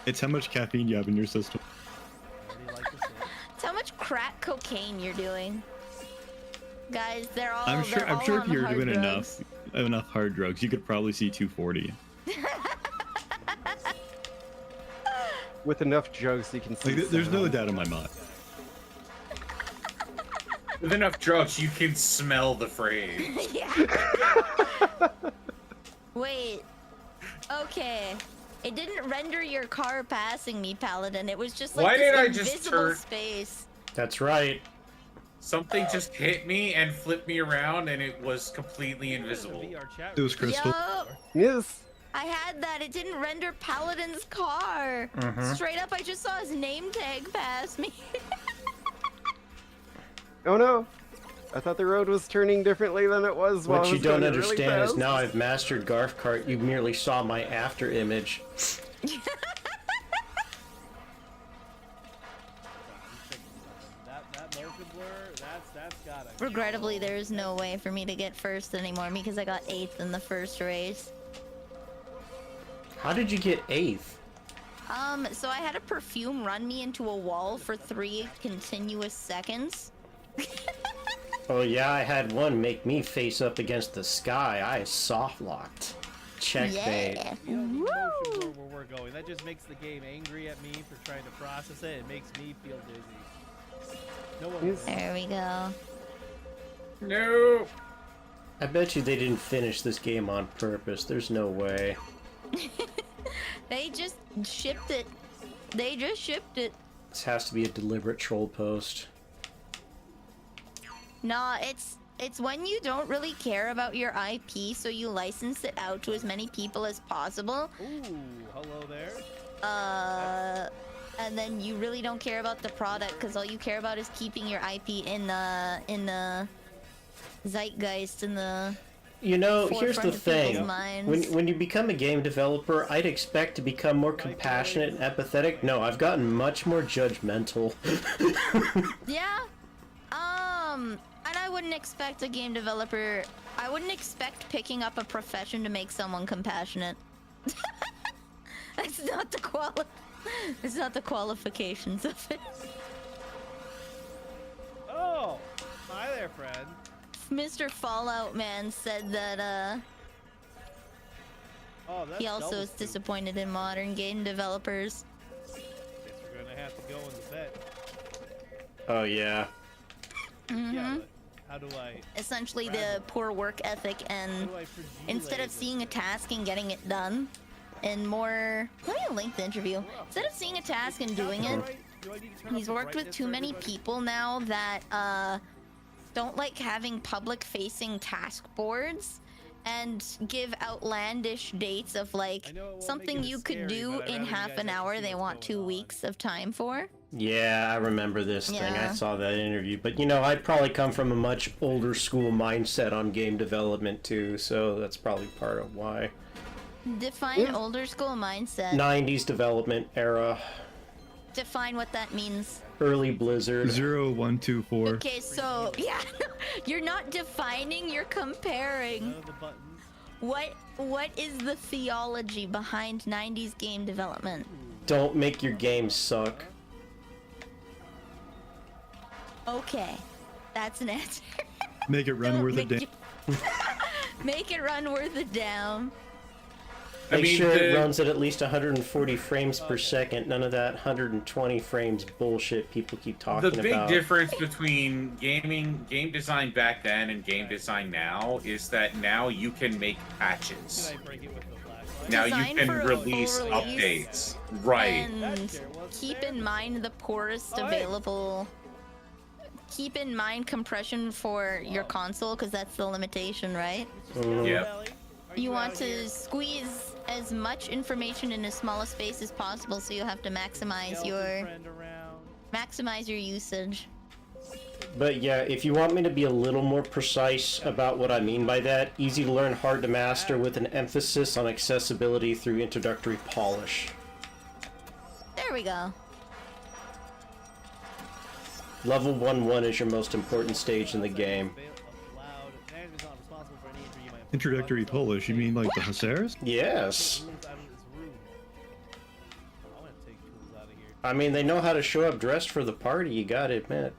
It's how much caffeine you have in your system. I already like to say it. It's how much crack cocaine you're doing. Guys, they're all I'm they're all sure if on you're hard doing drugs. enough hard drugs, you could probably see 240. With enough jugs, you can see. Like, there's no sound. doubt in my mind. With enough drugs, you can smell the frame. Yeah. Wait. Okay. It didn't render your car passing me, Paladin. It was just like Why this did I just invisible turn- space. That's right. Something just hit me and flipped me around, and it was completely invisible. VR chat It was room. Crystal. Yup. Yes. I had that. It didn't render Paladin's car. Straight up, I just saw his name tag pass me. Oh no. I thought the road was turning differently than it was. while What I you was don't going really understand is fast. now I've mastered Garf Kart. You merely saw my after image. Motion blur, that's gotta. Regrettably, there is no way for me to get first anymore because I got 8th in the first race. How did you get 8th? So I had a perfume run me into a wall for 3 continuous seconds. Oh yeah, I had one make me face up against the sky. I soft locked. Checkmate. Yeah. You don't need motion blur Woo! where we're going. That just makes the game angry at me for trying to process it. It makes me feel dizzy. No one. Yes. There we go. No. I bet you they didn't finish this game on purpose. There's no way. They just shipped it. They just shipped it. This has to be a deliberate troll post. Nah, it's when you don't really care about your IP, so you license it out to as many people as possible. Ooh, hello there. And then you really don't care about the product because all you care about is keeping your IP in the zeitgeist, in the You know, here's the forefront of people's thing. minds. When you become a game developer, I'd expect to become more compassionate and empathetic. No, I've gotten much more judgmental. Yeah. And I wouldn't expect a game developer. I wouldn't expect picking up a profession to make someone compassionate. That's not the It's not the qualifications of it. Oh, hi there, friend. Mr. Fallout Man said that Oh, that's he also double is scoop. disappointed in modern game developers. Guess we're gonna have to go in the bed. Oh yeah. Yeah, but how do I? Essentially, the poor work ethic How and do I fragile instead of this seeing a thing? task and getting it done, and more. Let me link the interview. Instead of seeing a task and doing it, Do I need to turn he's up the worked with brightness too for many everybody? people now that don't like having public-facing task boards and give outlandish dates of like I know it won't something make it you as could scary, do but I'd in rather you half guys an actually hour. see They what's want going 2 on. weeks of time for. Yeah, I remember this thing. I Yeah. saw that interview. But you know, I'd probably come from a much older school mindset on game development too, so that's probably part of why. Define older school mindset. 90s development era, Define what that means. early Blizzard. 0124. Okay, so yeah, you're not defining, you're comparing. None of the buttons. What is the theology behind 90s game development? Don't make your game suck. Okay, that's an answer. Make it run Don't worth a make damn. Make it run worth a damn. Make sure it the- runs at least 140 frames per second. None of that 120 frames bullshit people keep talking The big about. difference between game design back then and game design now is that now you can make patches. Can I break it with the flashlight? Now Design you can for a release full release. updates. Right. And keep in mind the poorest Oh, hey. available. Keep in mind compression for your console, because that's the limitation, right? Yep. Ellie, are You want out to here? squeeze as much information in as small a space as possible, so you have to maximize Skeleton your friend around. usage. But yeah, if you want me to be a little more precise about what I mean by that, easy to learn, hard to master, with an emphasis on accessibility through introductory polish. There we go. Level 1-1 is your most important stage in the game. Allowed. Management's not responsible for any injury you might have. Introductory Polish, you mean like the Hussars? Yes. Tools out of this room. I'm gonna take tools out of here. I mean, they know how to show up dressed for the party, you gotta admit.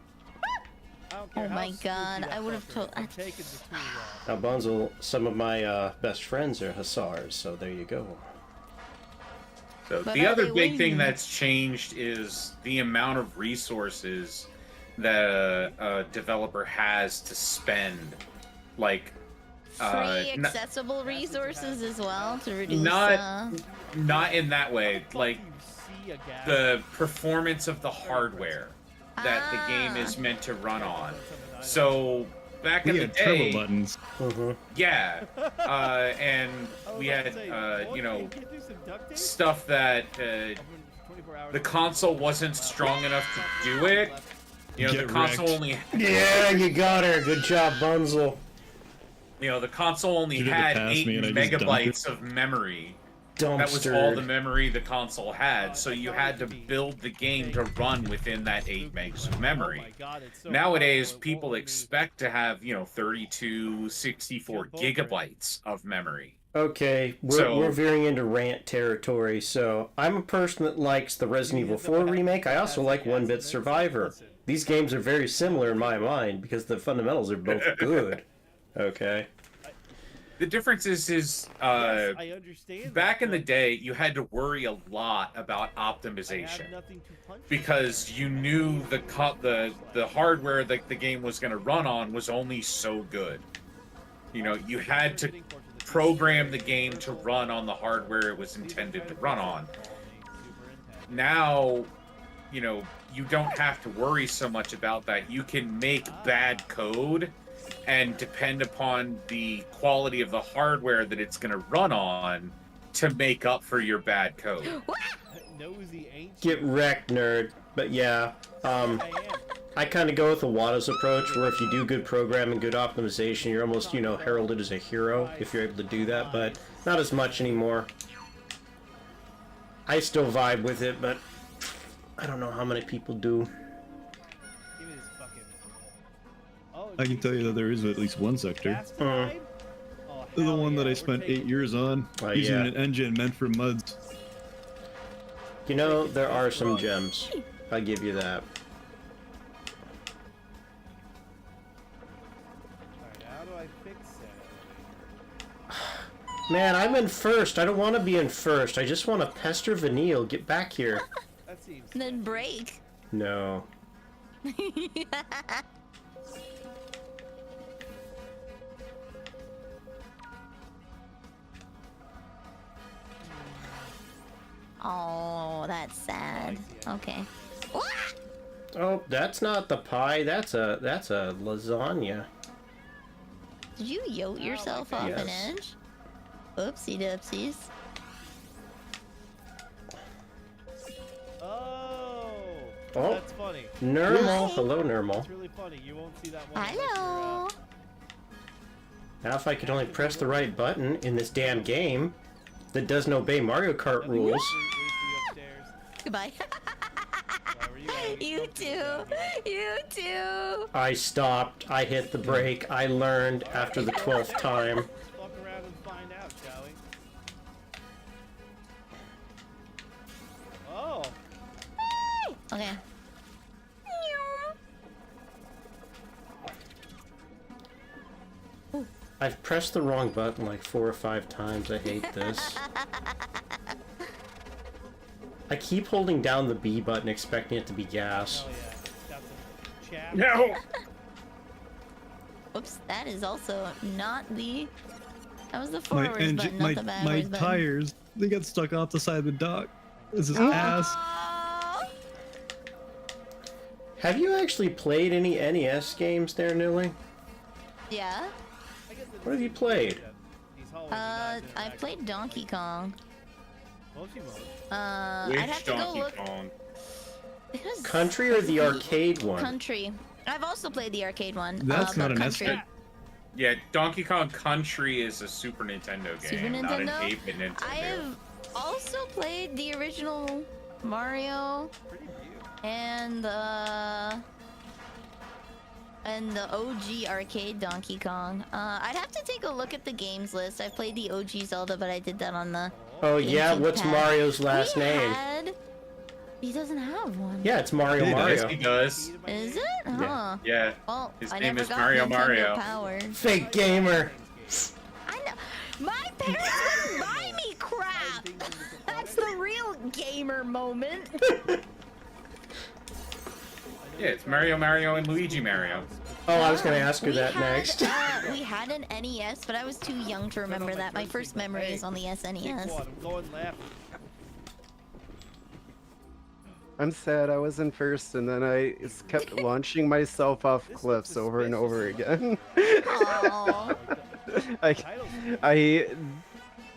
I don't care Oh how my spooky God, that I would've fucker told- is, I'm taking the tools off. Now, Bunzel, some of my best friends are Hussars, so there you go. So But the are other they big thing winning? that's changed is the amount of resources that a developer has to spend. Like, Free n- accessible resources as well to reduce. not in that way. Like, You see a gas. the performance of the hardware that the game is meant to run on. So back in We the had turbo day, buttons. yeah, and I was we about had to say, you can know, you do some duct tape? stuff that 24 hours the console wasn't strong enough to do it. You know, Get the console wrecked. only, Yeah, you got her. Good job, Bunzel. you know, the console only You did it had past 8 me and I just dumped megabytes of memory. That was all the Dumpstered. memory the console had, so you had to build the game to run within that 8 megs of memory. Oh my God, it's so Nowadays, horrible. It people won't let me- expect to have, 32, 64 gigabytes of memory. Okay, we're veering into rant territory. So I'm a person that likes the Resident Evil 4 remake. I also like One Bit Survivor. These games are very similar in my mind because the fundamentals are both good. Okay. The difference is I understand. back that, in the but day, you had to worry a lot about I have optimization nothing to punch because you knew the hardware that the game was going to run on was only so good. You had to program the game to run on the hardware it was intended to run on. Now, you don't have to worry so much about that. You can make bad code and depend upon the quality of the hardware that it's going to run on to make up for your bad code. Nosy ain't Get wrecked, nerd. But yeah, I am. I kind of go with the Wada's approach, where if you do good programming, good optimization, you're almost, heralded as a hero if you're able to do that, but not as much anymore. I still vibe with it, but I don't know how many people do. Give me this fucking. Oh, I can tell you that there is at least one sector. gas time? Oh, The hell one that yeah, I spent we're 8 taking- years on, Oh, using yeah. an engine meant for muds. There are some gems. I give you that. Alright, how do I fix that? Man, I'm in first. I don't want to be in first. I just want to pester Vanille. Get back here. That seems. And then break. No. Oh, that's sad. Okay. What? Oh, that's not the pie. That's a lasagna. Did you yote yourself off an Yes. edge? Oopsie doopsies. Oh. Oh. That's funny. Normal. Hi. Hello, Normal. That's really funny. You won't see that one. unless you're, Hello. Now, if I could only press the right button in this damn game that doesn't obey Mario Kart rules. wait for you upstairs. Goodbye. Wherever you are, You don't too. come down here. You too. I stopped. I hit the brake. I learned after the 12th time. Let's walk around and find out, shall we? Oh. Okay. I've pressed the wrong button like 4 or 5 times. I hate this. I keep holding down the B button expecting it to be gas. Oh yeah. Got some chaff. No! Whoops, that is also not the. That was the My forwards engine, button, my not the backwards button. tires, they got stuck off the side of the dock. This is Oh. ass. Have you actually played any NES games there, Nilly? Yeah. I guess it What have is- you played? These hallways are not I interactive. played Donkey Kong. Mochi mode. I'd Which have to go Donkey look. Kong? It was Country or the arcade one? Country. I've also played the arcade one. That's but not an Country. SK. Yeah, Donkey Kong Country is a Super Nintendo game, Super not an Nintendo? 8-bit Nintendo. I have also played the original Mario Pretty view. and the OG arcade Donkey Kong. I'd have to take a look at the games list. I played the OG Zelda, but I did that on the. Oh yeah, GameCube what's pad. Mario's last We name? had- He doesn't have one. Yeah, it's Mario He Mario. Yes, he does. Is it? Huh. Yeah. Well, His I name never is got Mario Nintendo Mario. Power. Fake gamer. I know. My parents wouldn't buy me crap. That's the real gamer moment. Yeah, it's Mario and Luigi Mario. Oh, I was gonna ask her We that had, next. we had an NES, but I was too young to remember that. My first memory is on the Kick SNES. one, I'm going left. I'm sad I was in first, and then I kept launching myself off cliffs over and over again. Aww. I,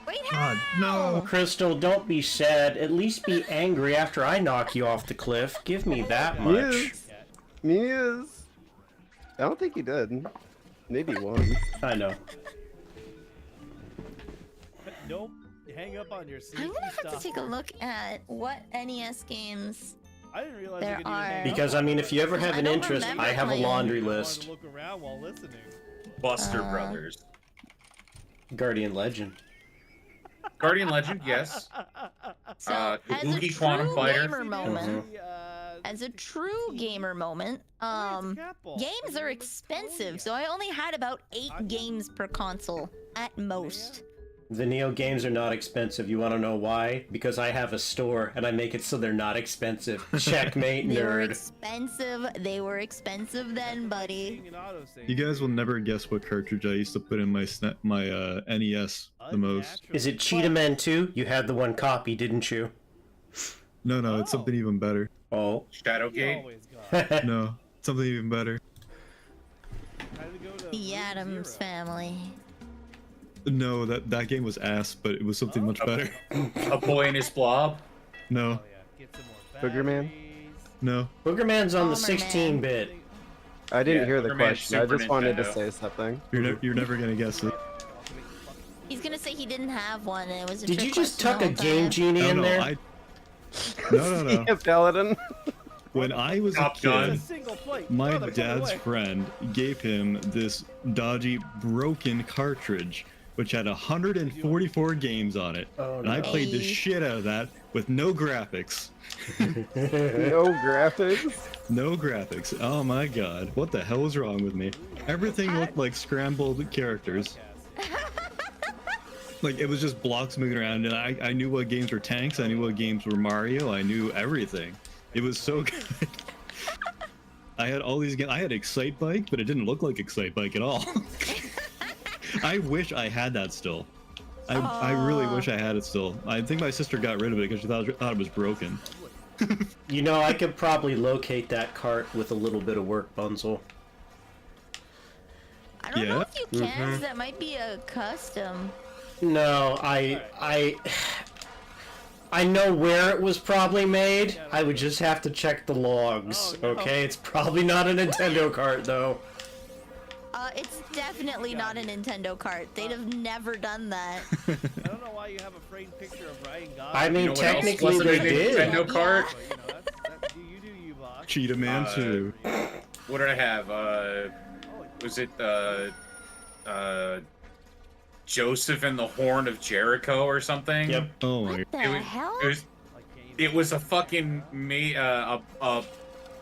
Wait, God, no. Crystal, don't be sad. At least be angry after I knock you off the cliff. Give me that much. Muse. Muse. I don't think he did. Maybe once. I know. Nope. hang up on your seat. I'm gonna have to take a look at what NES games. I didn't realize There you could even are. hang Because up I on mean, it. if you ever have I an don't interest, remember I have a playing. laundry I wanted list. to look around while listening. Buster Brothers. Guardian Legend. Guardian Legend, yes. So, as a Kabuki true Quantum Fighter. gamer moment, Uh, as a true gamer moment, games are expensive, so I only had about 8 games per console at most. The Neo games are not expensive. You want to know why? Because I have a store and I make it so they're not expensive. Checkmate, They were nerd. expensive. They were expensive then, buddy. You guys will never guess what cartridge I used to put in my NES the most. Is it Cheetah Men 2? You had the one copy, didn't you? No, it's something even better. Oh. Shadowgate. No, something even better. The Addams Family. No, that game was ass, but it was something much better. A Boy and His Blob. No, Boogerman? no. Boogerman's on the Bomberman. 16-bit. I didn't Yeah, hear the Boogerman, question. I Super just wanted to Nintendo. say something. You're never gonna guess it. He's gonna say he didn't have one, and it was a Did trick you just question tuck the a whole Game time. Genie in No, there? no. Yeah, Paladin. When I was a Top Gun. kid, my dad's friend gave him this dodgy, broken cartridge, which had 144 games on it. Oh, And I no. played the Hey. shit out of that with no graphics. No graphics. No graphics. Oh my god. What the hell was wrong with me? Everything looked like scrambled characters. Like, it was just blocks moving around, and I knew what games were tanks, I knew what games were Mario, I knew everything. It was so good. I had all these games. I had Excite Bike, but it didn't look like Excite Bike at all. I wish I had that still. I really wish I had it still. I think my sister got rid of it because she thought it was broken. You know, I could probably locate that cart with a little bit of work, Bunzel. I don't know Yeah? if you can. 'Cause that might be a custom. No, I know where it was probably made. I would just have to check the logs. Oh, no. Okay, it's probably not a Nintendo cart though. It's definitely not a Nintendo cart. They'd have never done that. I don't know why you have a framed picture of Ryan Gosling. I mean, You know what else technically wasn't they a did. Nintendo cart. But, you know, that's you do you, boss. Cheetah Man 2. What did I have? Was it Joseph and the Horn of Jericho or something? Yep. Oh my What the It was, hell? it was a fucking a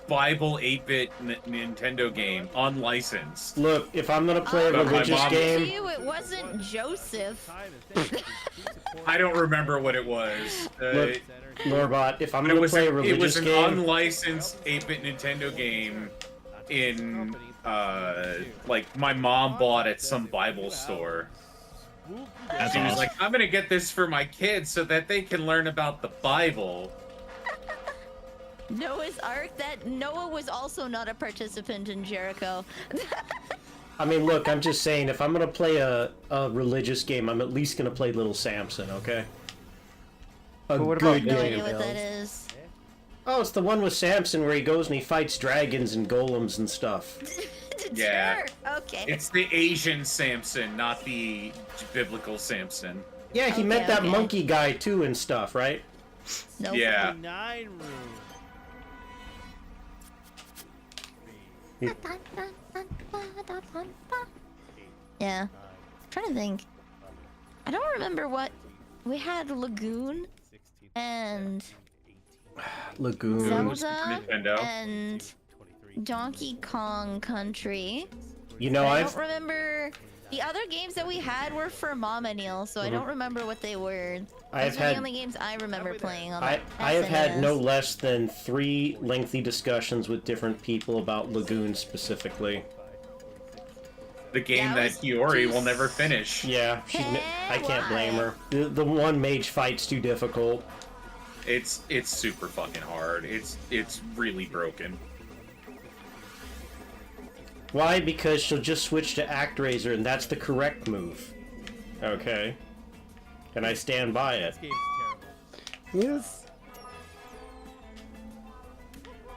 Bible 8-bit Nintendo game, unlicensed. Look, if I'm gonna play a But my religious mom- game, You, it wasn't Joseph. I don't remember what it was. Look, Norbot, if I'm But gonna it was play a it was religious an game, unlicensed 8-bit Nintendo game in like my mom bought at some Bible store. That's She was awesome. like, I'm gonna get this for my kids so that they can learn about the Bible. Noah's Ark. That Noah was also not a participant in Jericho. I mean, look, I'm just saying, if I'm gonna play a religious game, I'm at least gonna play Little Samson, okay? A But what about good No Yeah, idea game. what that is. Oh, it's the one with Samson where he goes and he fights dragons and golems and stuff. Yeah. Sure. Okay. It's the Asian Samson, not the biblical Samson. Yeah, he Okay, met that okay. monkey guy too and stuff, right? Nope. Yeah. 9 room. Yeah. I'm trying to think. I don't remember what we had. Lagoon and Lagoon. was Super Zelda Nintendo. and Donkey Kong Country. You know, I I've don't remember. The other games that we had were for Mama Neil, so I don't remember what they were. I've Those are the had only games I remember playing on I the have had no SNES. less than 3 lengthy discussions with different people about Lagoon specifically. The game That that was Hiyori too will never finish. Yeah, I can't blame her. The one mage fight's too difficult. It's super fucking hard. It's really broken. Why? Because she'll just switch to ActRaiser, and that's the correct move. Okay. And I stand by it. This game's terrible. Yes.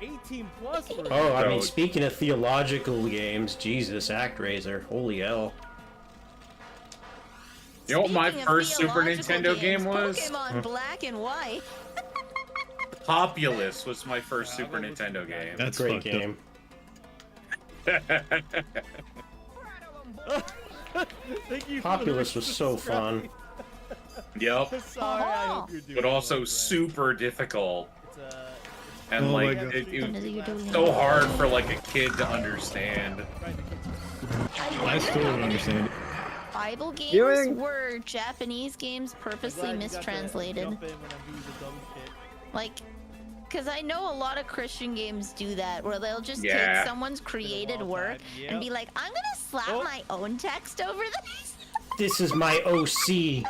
18 plus version. Oh, I mean, So- speaking of theological games, Jesus, ActRaiser, holy hell. You know what my Speaking of first Super theological Nintendo games, game was? Pokemon Black and White. Populous was my first Super Nintendo game. That's Great fucked up. game. Thank you. Populous was so fun. Yep. Sorry, I hope you're doing But also well, super difficult. It's, And Oh my like, God. it's so hard for like a kid to understand. I still don't understand it. Bible games Viewing. were Japanese games purposely mistranslated. Like, because I know a lot of Christian games do that, where they'll just Yeah. take someone's created work and be like, I'm gonna slap my own text over this. This is my OC.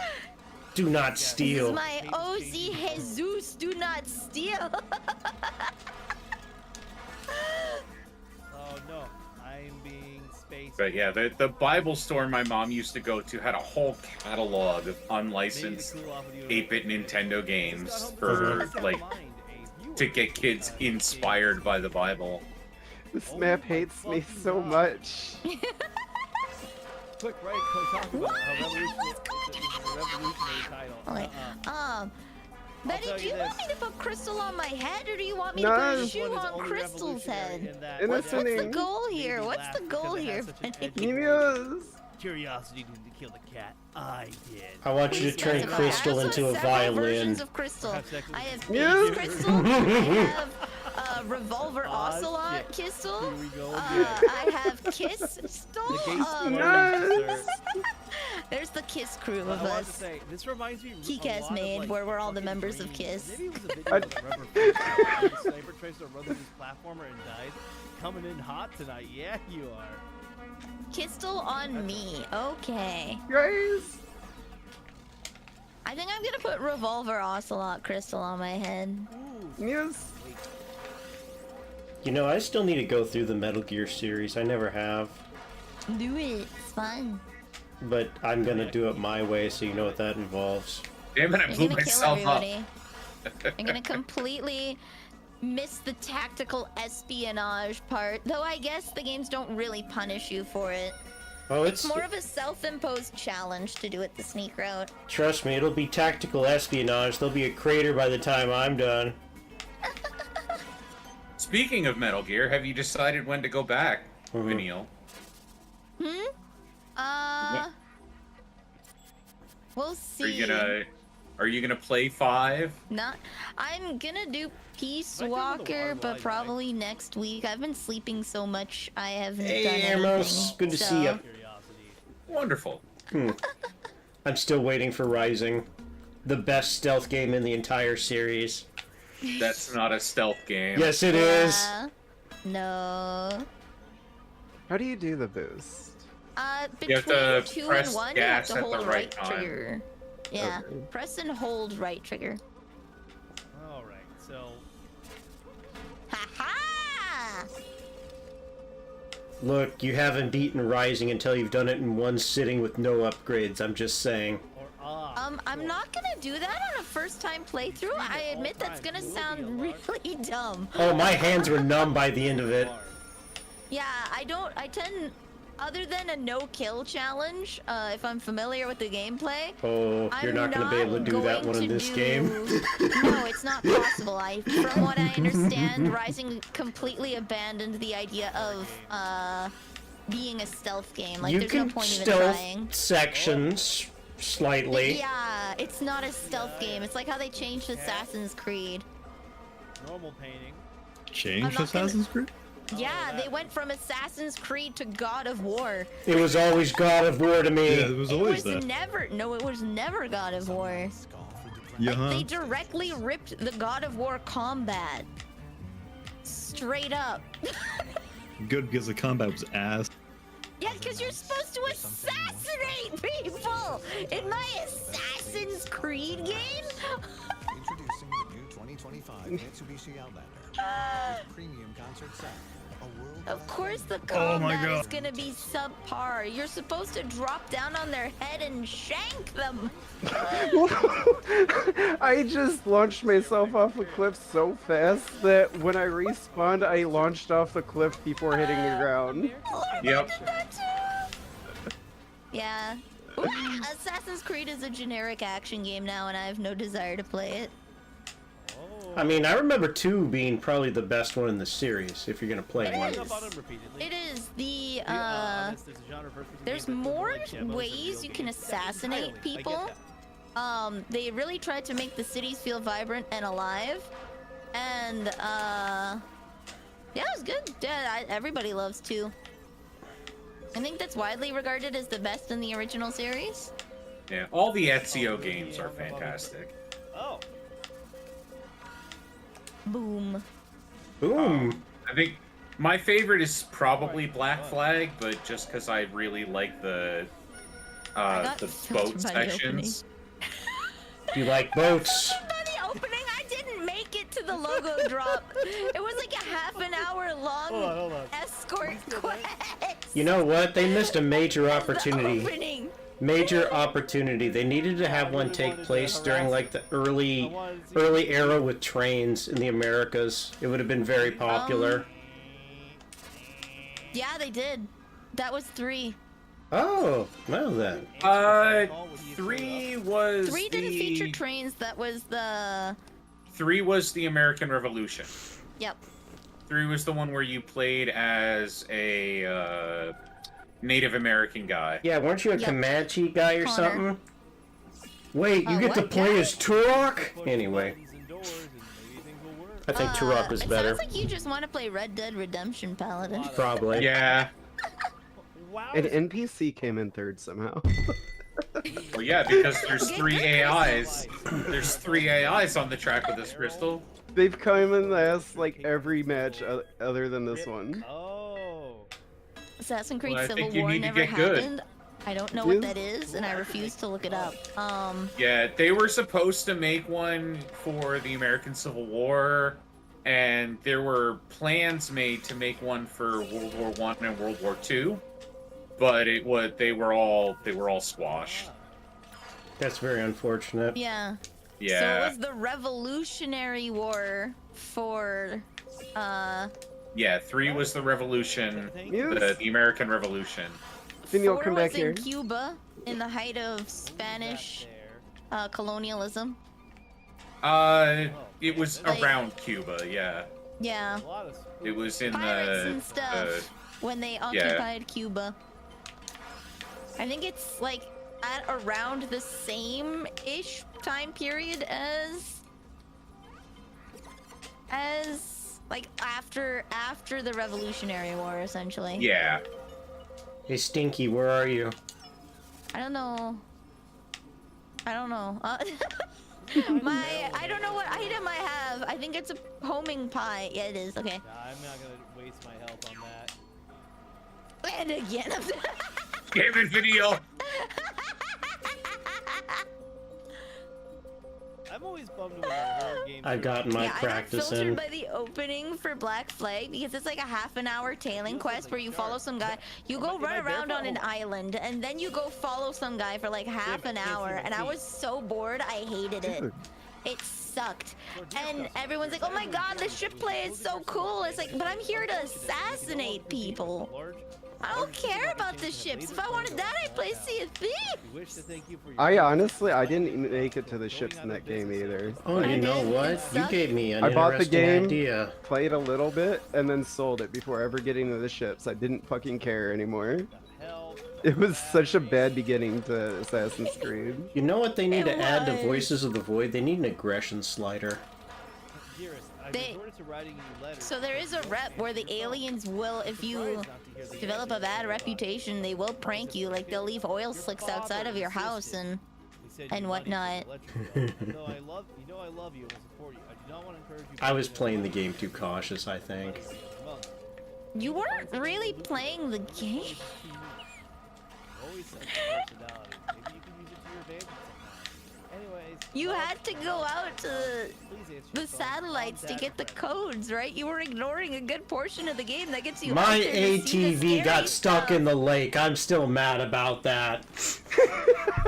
Do not This is steal. my OZ Jesus, do not steal. Oh no, I'm being spaced. But yeah, the Bible store my mom used to go to had a whole catalog of unlicensed 8-bit Nintendo games for like to get kids inspired by the Bible. This map hates me so much. Quick, right? Kotaku about how revolutionary title. Okay. Betty, tell do you you want this. me to put Crystal on my head, or do you want me No. to put a This shoe one is on only Crystal's revolutionary head? in that What's the Innocent. goal here? Maybe What's the laugh goal because it here, has such an Benny? edgy Mimios. Curiosity didn't kill the cat. I did. I want you to turn Specify. Crystal I also into a have several violin. versions of Crystal. I have Yeah. Baby Crystal. I have Revolver Ah, Ocelot shit. Crystal. Here we go again. I have Kiss Stole. The gate's closed, Nice. sir. There's the Kiss crew I of want to us. say, this reminds me a Kick-Ass lot of, made, like, where we're all the fucking members of Dreams. Kiss. Maybe it was a video that Rubber Face had. The sniper tries to run through this platformer and dies. Coming in hot tonight. Yeah, you are. Kistel on me. Okay. Guys. I think I'm gonna put Revolver Ocelot Crystal on my head. Yes. You know, I still need to go through the Metal Gear series. I never have. Do it. It's fun. But I'm gonna do it my way, so you know what that involves. Damn it, I You're blew gonna kill myself up. everybody. I'm gonna completely miss the tactical espionage part. Though I guess the games don't really punish you for it. Oh, It's more of a self-imposed challenge to do it the sneak route. Trust me, it'll be tactical espionage. There'll be a crater by the time I'm done. Speaking of Metal Gear, have you decided when to go back, Vanille? We'll see. Are you gonna play 5? Not. I'm gonna do Peace Might be able to Walker, water but wide, probably next week. I've been sleeping so much, I haven't Hey, done anything. Amos, good to see ya. Curiosity. Wonderful. I'm still waiting for Rising. The best stealth game in the entire series. That's not a stealth game. Yes, it is. Yeah. No. How do you do the boost? You have Between to 2 press and 1, you have gas to at the hold right right time. trigger. Yeah. Okay. Press and hold right trigger. All right, so Ha ha! Look, you haven't beaten Rising until you've done it in one sitting with no upgrades. I'm just saying. I'm not gonna do that on a first-time playthrough. I admit that's gonna sound really dumb. Oh, my hands were numb by the end of it. Yeah, I tend, other than a no-kill challenge, if I'm familiar with the gameplay, Oh, you're I'm not going to be able to do that going one in to this do- game. No, it's not possible. From what I understand, Rising completely abandoned the idea of being a stealth game. Like, You there's no can point even stealth trying. sections slightly. Yeah, it's not a stealth game. It's like how they changed Assassin's Creed. normal painting. Changed I'm not gonna- Assassin's Creed? Yeah, they went from Assassin's Creed to God of War. It was always God of War to me. Yeah, it was always it was that. never. No, it was never God of War. Yeah, Like, huh? they directly ripped the God of War combat. Straight up. Good, because the combat was ass. Yeah, because you're supposed to assassinate people in my Assassin's Creed game. Introducing the new 2025 Mitsubishi Outlander with premium concert set. A world Of course, the Oh my combat God. is gonna be subpar. You're supposed to drop down on their head and shank them. I just launched myself off a cliff so fast that when I respawned, I launched off the cliff before hitting the ground. Yep. Yeah, Assassin's Creed is a generic action game now, and I have no desire to play it. I mean, I remember 2 being probably the best one in the series, if you're gonna play It one. is. It is. There's more ways you can assassinate people. They really tried to make the cities feel vibrant and alive. And, yeah, it was good. Yeah, everybody loves 2. I think that's widely regarded as the best in the original series. Yeah, all the Ezio games are fantastic. Oh. Boom. Boom. I think my favorite is probably Black Flag, but just because I really like the boat sections. You like boats? By the opening, I didn't make it to the logo drop. It was like a half an hour long escort quest. You know what? They missed a major opportunity. The opening. Major opportunity. They needed to have one take place during like the early era with trains in the Americas. It would have been very popular. Yeah, they did. That was 3. Oh, well then. 3 was 3 didn't feature trains. That was the 3 was the American Revolution. Yep. 3 was the one where you played as a Native American guy. Yeah, weren't you a Comanche guy or something? Wait, you get to what play guy? as Turok? Anyway. I think Turok was better. It sounds like you just want to play Red Dead Redemption Paladin. Probably. Yeah. An NPC came in 3rd somehow. Well, yeah, because there's 3 AIs. There's 3 AIs on the track with this crystal. They've come in last like every match other than this one. Oh. Assassin's Creed Well, I Civil think you War need to never get good. happened. I don't know what that is, and I refuse to look it up. Yeah, they were supposed to make one for the American Civil War, and there were plans made to make one for World War I and World War II, but they were all squashed. That's very unfortunate. Yeah. Yeah. So it was the Revolutionary War for, Yeah, 3 was the Revolution, Yes. the American Revolution. Finial, 4 come was back here. in Cuba in the height of Spanish colonialism. It was around Cuba, yeah. Yeah. It was in Pirates and stuff when they yeah. occupied Cuba. I think it's like at around the same-ish time period as like after the Revolutionary War, essentially. Yeah. Hey, Stinky, where are you? I don't know. I don't know. I don't know what item I have. I think it's a homing pie. Yeah, it is. Okay. Nah, I'm not gonna waste my health on that. And again. Damn it, video. I'm always bummed when horror games. I've gotten my practice I got filtered in. by the opening for Black Flag because it's like a half an hour tailing quest where you follow some guy. You go run around on an island and then you go follow some guy for like half an hour, and I was so bored I hated it. It sucked. And everyone's like, oh my god, the ship play is so cool. It's like, but I'm here to assassinate people. I don't care about the ships. If I wanted that, I'd play Sea of Thieves. I didn't make it to the ships in that game either. Oh, you know what? You gave me an I bought the game, idea. played a little bit, and then sold it before ever getting to the ships. I didn't fucking care anymore. It was such a bad beginning to Assassin's Creed. You know what they need to add to Voices of the Void? They need an aggression slider. So there is a rep where the aliens will, if you develop a bad reputation, they will prank you. Like they'll leave oil slicks outside of your house and whatnot. I was playing the game too cautious, I think. You weren't really playing the game. You had to go out to the satellites to get the codes, right? You were ignoring a good portion of the game that gets you. My out there to see the ATV got stuck stuff. in the lake. I'm still mad about that.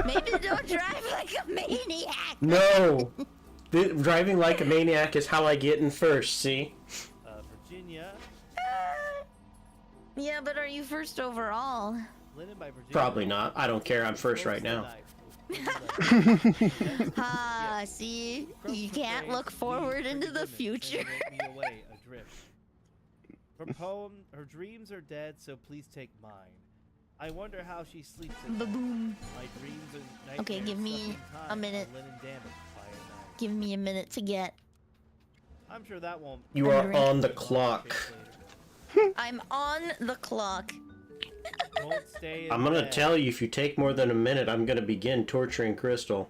Maybe don't drive like a maniac. No. Driving like a maniac is how I get in first, see? Virginia. Yeah, but are you first overall? Linen by Virginia. Probably not. I don't care. I'm first right now. Ah, see? You can't look forward into the future. Her poem, her dreams are dead, so please take mine. I wonder how she sleeps at night. Ba-boom. My dreams and nightmares Okay, give me stuck in a time, minute. linen damaged by a knife. Give me a minute to get. I'm sure that won't. You are on the clock. I'm on the clock. Won't stay in I'm gonna bed. tell you, if you take more than a minute, I'm gonna begin torturing Crystal.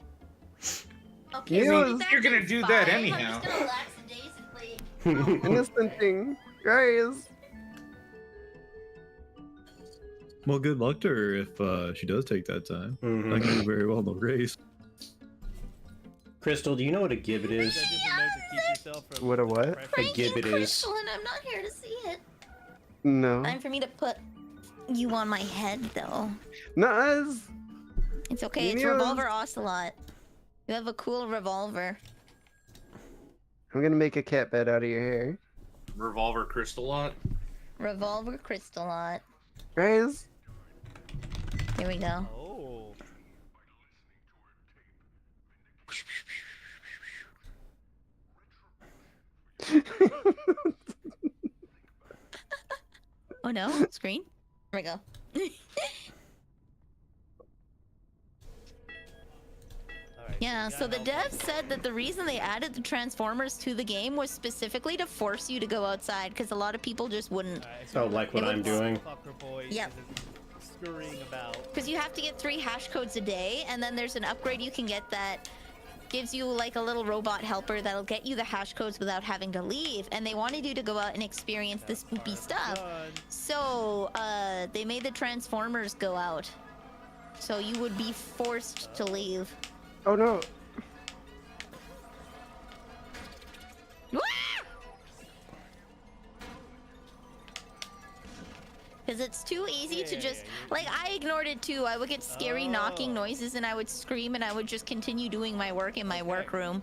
Okay, You- so You're gonna do that anyhow. I'm just gonna lackadaisically. Innocent thing. Guys. Well, good luck to her if she does take that time. Mhm. I can do very well in the race. Crystal, do you know what a gibbet Is is? that just a note to keep yourself from What a what? depression? Thank gibbet you, is. Crystal, and I'm not here to see it. No. Time for me to put you on my head, though. Nuh-us. It's okay. It's Yes. Revolver Ocelot. You have a cool revolver. I'm gonna make a cat bed out of your hair. Revolver crystal lot. Revolver Crystalot. Guys. Here we go. Oh. Oh no, screen. Here we go. Alright, Yeah, you so gotta the help devs said that the reason they added the Transformers to the game was specifically to force you to go outside, because a lot of people just wouldn't. Alright, Oh, like what It I'm would- doing? Fucker boys Yep. is scurrying about. Because you have to get 3 hash codes a day, and then there's an upgrade you can get that gives you like a little robot helper that'll get you the hash codes without having to leave. And they wanted you to go out and experience the spoopy stuff. Done. So, they made the Transformers go out. So you would be forced to leave. Oh no. Because it's too easy to Yeah, just... yeah, Like, I ignored it too. I would get scary knocking Oh. noises and I would scream and I would just continue doing my work in my workroom.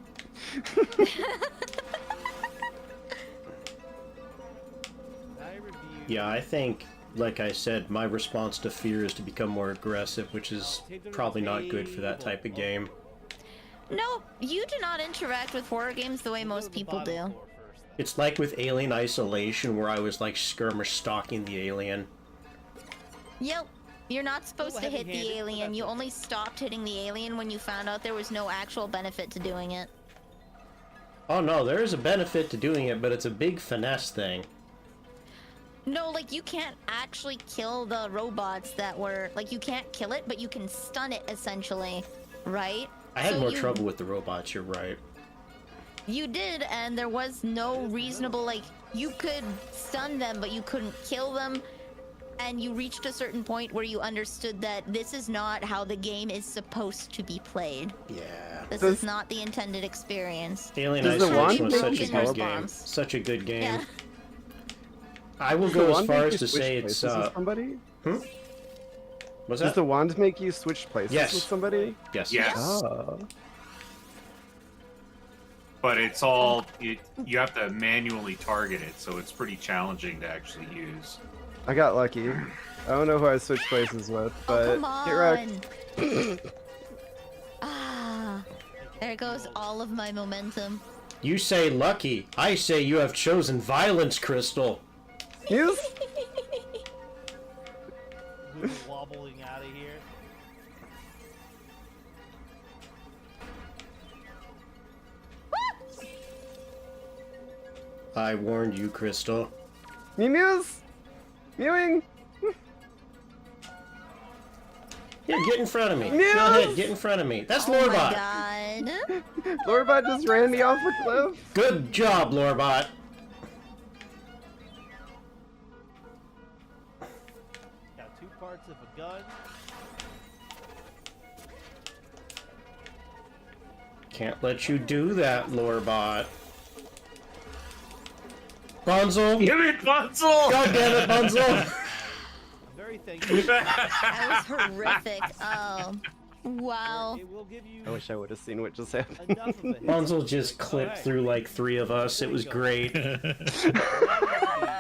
I reviewed. Yeah, I think, like I said, my response to fear is to become more aggressive, which is probably not good for that type of game. No, you do not interact with horror games the way We'll go most to the people bottom do. floor first. It's like with Alien Isolation, where I was like skirmish stalking the alien. Yep. You're not supposed to hit heavy-handed, the but alien. that's You okay. only stopped hitting the alien when you found out there was no actual benefit to doing it. Oh no, there is a benefit to doing it, but it's a big finesse thing. No, like, you can't actually kill the robots that were... Like, you can't kill it, but you can stun it, essentially. Right? I had So more you- trouble with the robots, you're right. You did, and there was no reasonable, like, you could stun them, but you couldn't kill them. And you reached a certain point where you understood that this is not how the game is supposed to be played. Yeah. This Does- is not the intended experience. Alien Does the Isolation wand was make such a you good smoke game. bombs? Such a good game. Yeah. I will Does the go as wand far make as you to switch say it's, places with somebody? What's Does that? the wand make you switch places Yes. with somebody? Yes. Yes. Oh. But it's all you have to manually target it, so it's pretty challenging to actually use. I got lucky. I don't know who I switched places with, but Oh, come get wrecked. on! Ah, there goes all of my momentum. You say lucky. I say you have chosen violence, Crystal. Yes. We're wobbling out of here. I warned you, Crystal. Mews. Mewing. Here, get in front of me. Yes! Go ahead, get in front of me. That's Oh my Lorbot. god. Lorbot just ran me off a cliff. Good job, Lorbot. Got 2 parts of a gun. Can't let you do that, Lorbot. Bunzel! Give it, Bunzel! God damn it, Bunzel! I'm very thankful. That was horrific. Oh. Wow. It will give you I wish I would have seen what just happened. enough of a hit. Bunzel just clipped Alright. through like 3 of us. It was great. That would be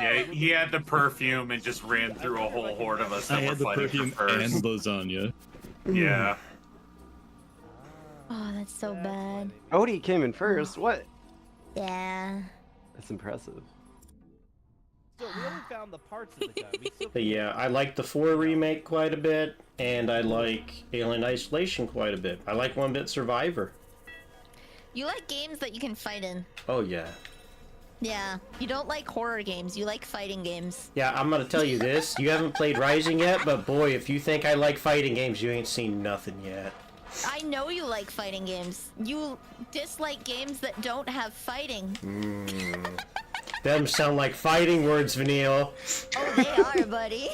Yeah, he had the perfume and just ran through a whole horde of us I that were had the fighting perfume for and first. lasagna. Yeah. Oh, that's so bad. Odie came in first. What? Yeah. That's impressive. So we only found the parts of the gun. We still But yeah, I like the 4 remake quite a bit, and I like Alien Isolation quite a bit. I like One Bit Survivor. You like games that you can fight in. Oh yeah. Yeah. You don't like horror games. You like fighting games. Yeah, I'm gonna tell you this. You haven't played Rising yet, but boy, if you think I like fighting games, you ain't seen nothing yet. I know you like fighting games. You dislike games that don't have fighting. Them sound like fighting words, Vanille. Oh, they are, buddy.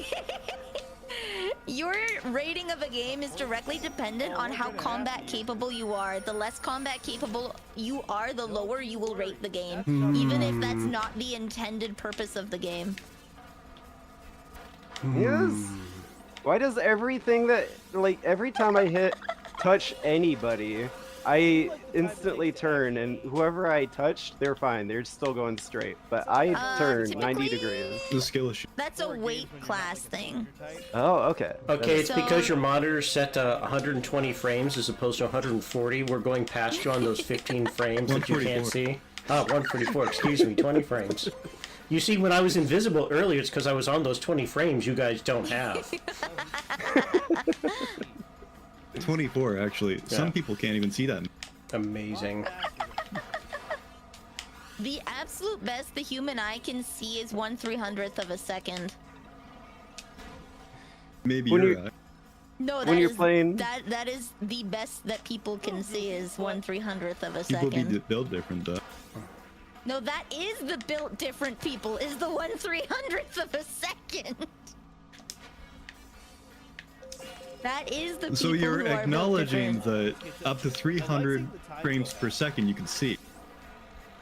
Your rating of a game is directly dependent on how combat capable you are. The less combat capable you are, the lower you will rate the game, even if that's not the intended purpose of the game. Yes. Why does everything that, like, every time I touch anybody, I instantly turn, and whoever I touch, they're fine. They're still going straight. But I turn 90 degrees. The skill issue. That's a weight class thing. Oh, okay. Okay, it's So- because your monitor's set to 120 frames as opposed to 140. We're going past you on those 15 frames that you can't 144. see. Oh, 144, excuse me, 20 frames. You see, when I was invisible earlier, it's because I was on those 20 frames you guys don't have. 24, actually. Yeah. Some people can't even see that. Amazing. The absolute best the human eye can see is 1/300th of a second. Maybe When you're you- right. No, When you're playing- that is the best that people can see is 1/300th of a People second. be built different, though. No, that is the built different people, is the 1/300th of a second. That is the people So you're who are built acknowledging different. that up to 300 frames per second you can see.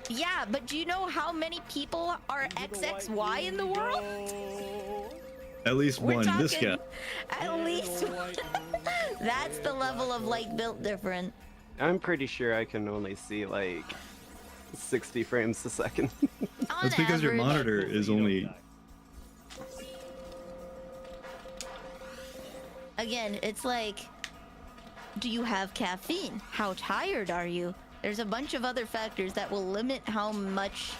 Yeah, but do you know how many people are XXY in the world? At least We're one. This talking guy. at least one. That's the level of like built different. I'm pretty sure I can only see, like, 60 frames a second. On That's because your average. monitor is only. Again, it's like, do you have caffeine? How tired are you? There's a bunch of other factors that will limit how much.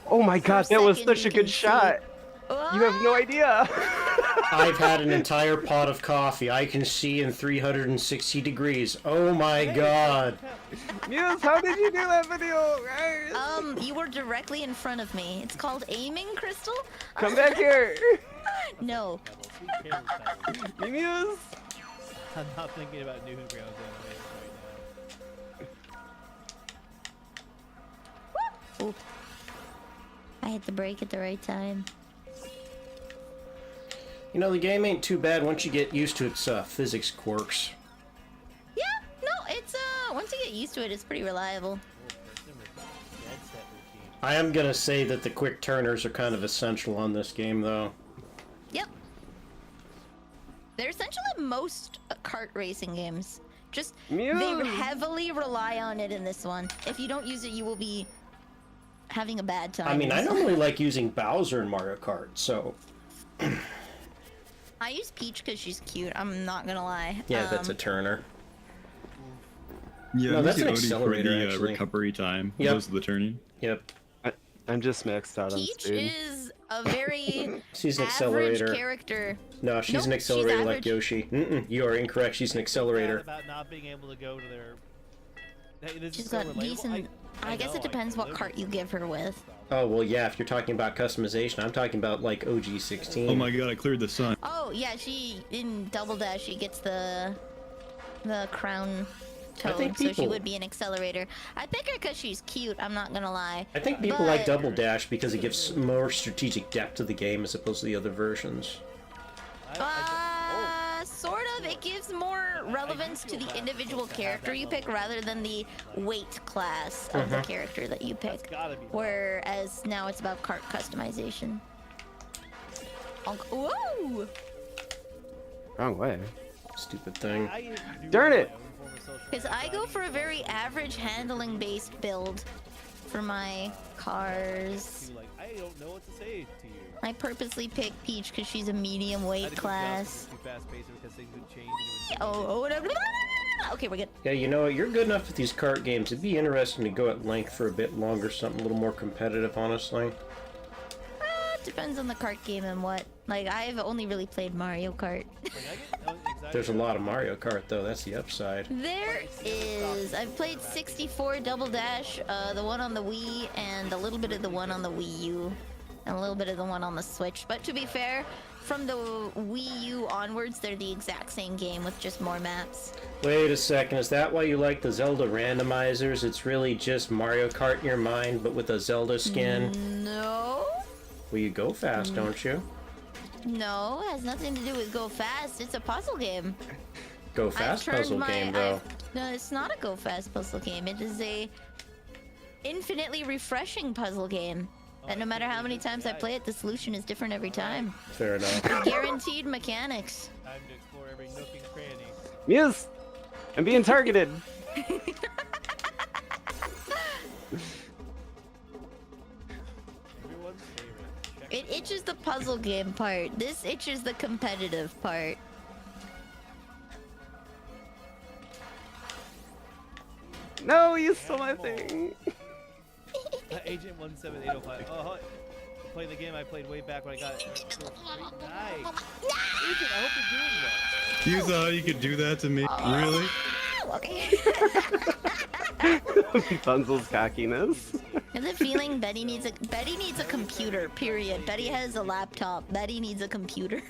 Oh my god, that was second such you a good can see. shot! You have no idea! I've had an entire pot of coffee. I can see in 360 degrees. Oh my god. Muse, how did you do that video? Guys? You were directly in front of me. It's called aiming, Crystal? Come back here! No. Muse! I'm not thinking about Newgrounds animation right now. Oop. I hit the brake at the right time. You know, the game ain't too bad once you get used to its physics quirks. Yeah, no, it's once you get used to it, it's pretty reliable. Person with dead set routine. I am gonna say that the quick turners are kind of essential on this game, though. Yep. They're essentially most kart racing games. Just they Muse. heavily rely on it in this one. If you don't use it, you will be having a bad time. I mean, I normally like using Bowser in Mario Kart, so... I use Peach because she's cute. I'm not gonna lie. Yeah, that's a turner. Yeah, No, I'm that's an using Odie for accelerator, the actually. recovery time. Yep. Goes to the turning. Yep. I'm just maxed out on Peach speed. is a very She's an average accelerator. character. No, she's Nope, an she's accelerator like average. Yoshi. You are incorrect. She's an Sad accelerator. about not being able to go to their. Hey, this She's is so got relatable. decent. I guess know, it depends what live cart you give her with. Oh, well, yeah, if you're talking about customization, I'm talking about, like, OG16. Oh my god, I cleared the sun. Oh yeah, she in Double Dash she gets the crown I think toad, so she people- would be an accelerator. I pick her because she's cute. I'm not gonna lie. I think people like But- Double Dash because it gives more strategic depth to the game as opposed to the other versions. Sort of. It gives more relevance to the individual character you pick rather than the weight class of the character that you pick. gotta be. Whereas now it's about cart customization. Whoa! Wrong way. Stupid thing. I used to do Darn my it. own form of social Because I go for a very average handling based build for my cars. Like, I don't know what to say to you. I purposely picked Peach because she's a medium weight class. Oh, okay, we're good. Yeah, you know what? You're good enough with these kart games. It'd be interesting to go at length for a bit longer, something a little more competitive, honestly. Depends on the kart game and what. Like, I've only really played Mario Kart. There's a lot of Mario Kart, though. That's the upside. There is. I've played 64 Double Dash, the one on the Wii, and a little bit of the one on the Wii U, and a little bit of the one on the Switch. But to be fair, from the Wii U onwards, they're the exact same game with just more maps. Wait a second. Is that why you like the Zelda randomizers? It's really just Mario Kart in your mind, but with a Zelda skin? No. Well, you go fast, don't you? No, it has nothing to do with go fast. It's a puzzle game. Go fast puzzle game, though. No, it's not a go fast puzzle game. It is a infinitely refreshing puzzle game. And no matter how many times I play it, the solution is different every time. Fair enough. Guaranteed mechanics. Time to explore every nook and cranny. Muse! I'm being targeted! Everyone's favorite. It itches the puzzle game part. This itches the competitive part. No, you stole my thing! Agent 17805. Oh, hi. Play the game I played way back when I got it. Nice. Agent, I hope you're doing well. You thought you could do that to me? Really? Okay. Bunzel's cockiness. Is it feeling Betty needs a computer, period. Betty has a laptop. Betty needs a computer.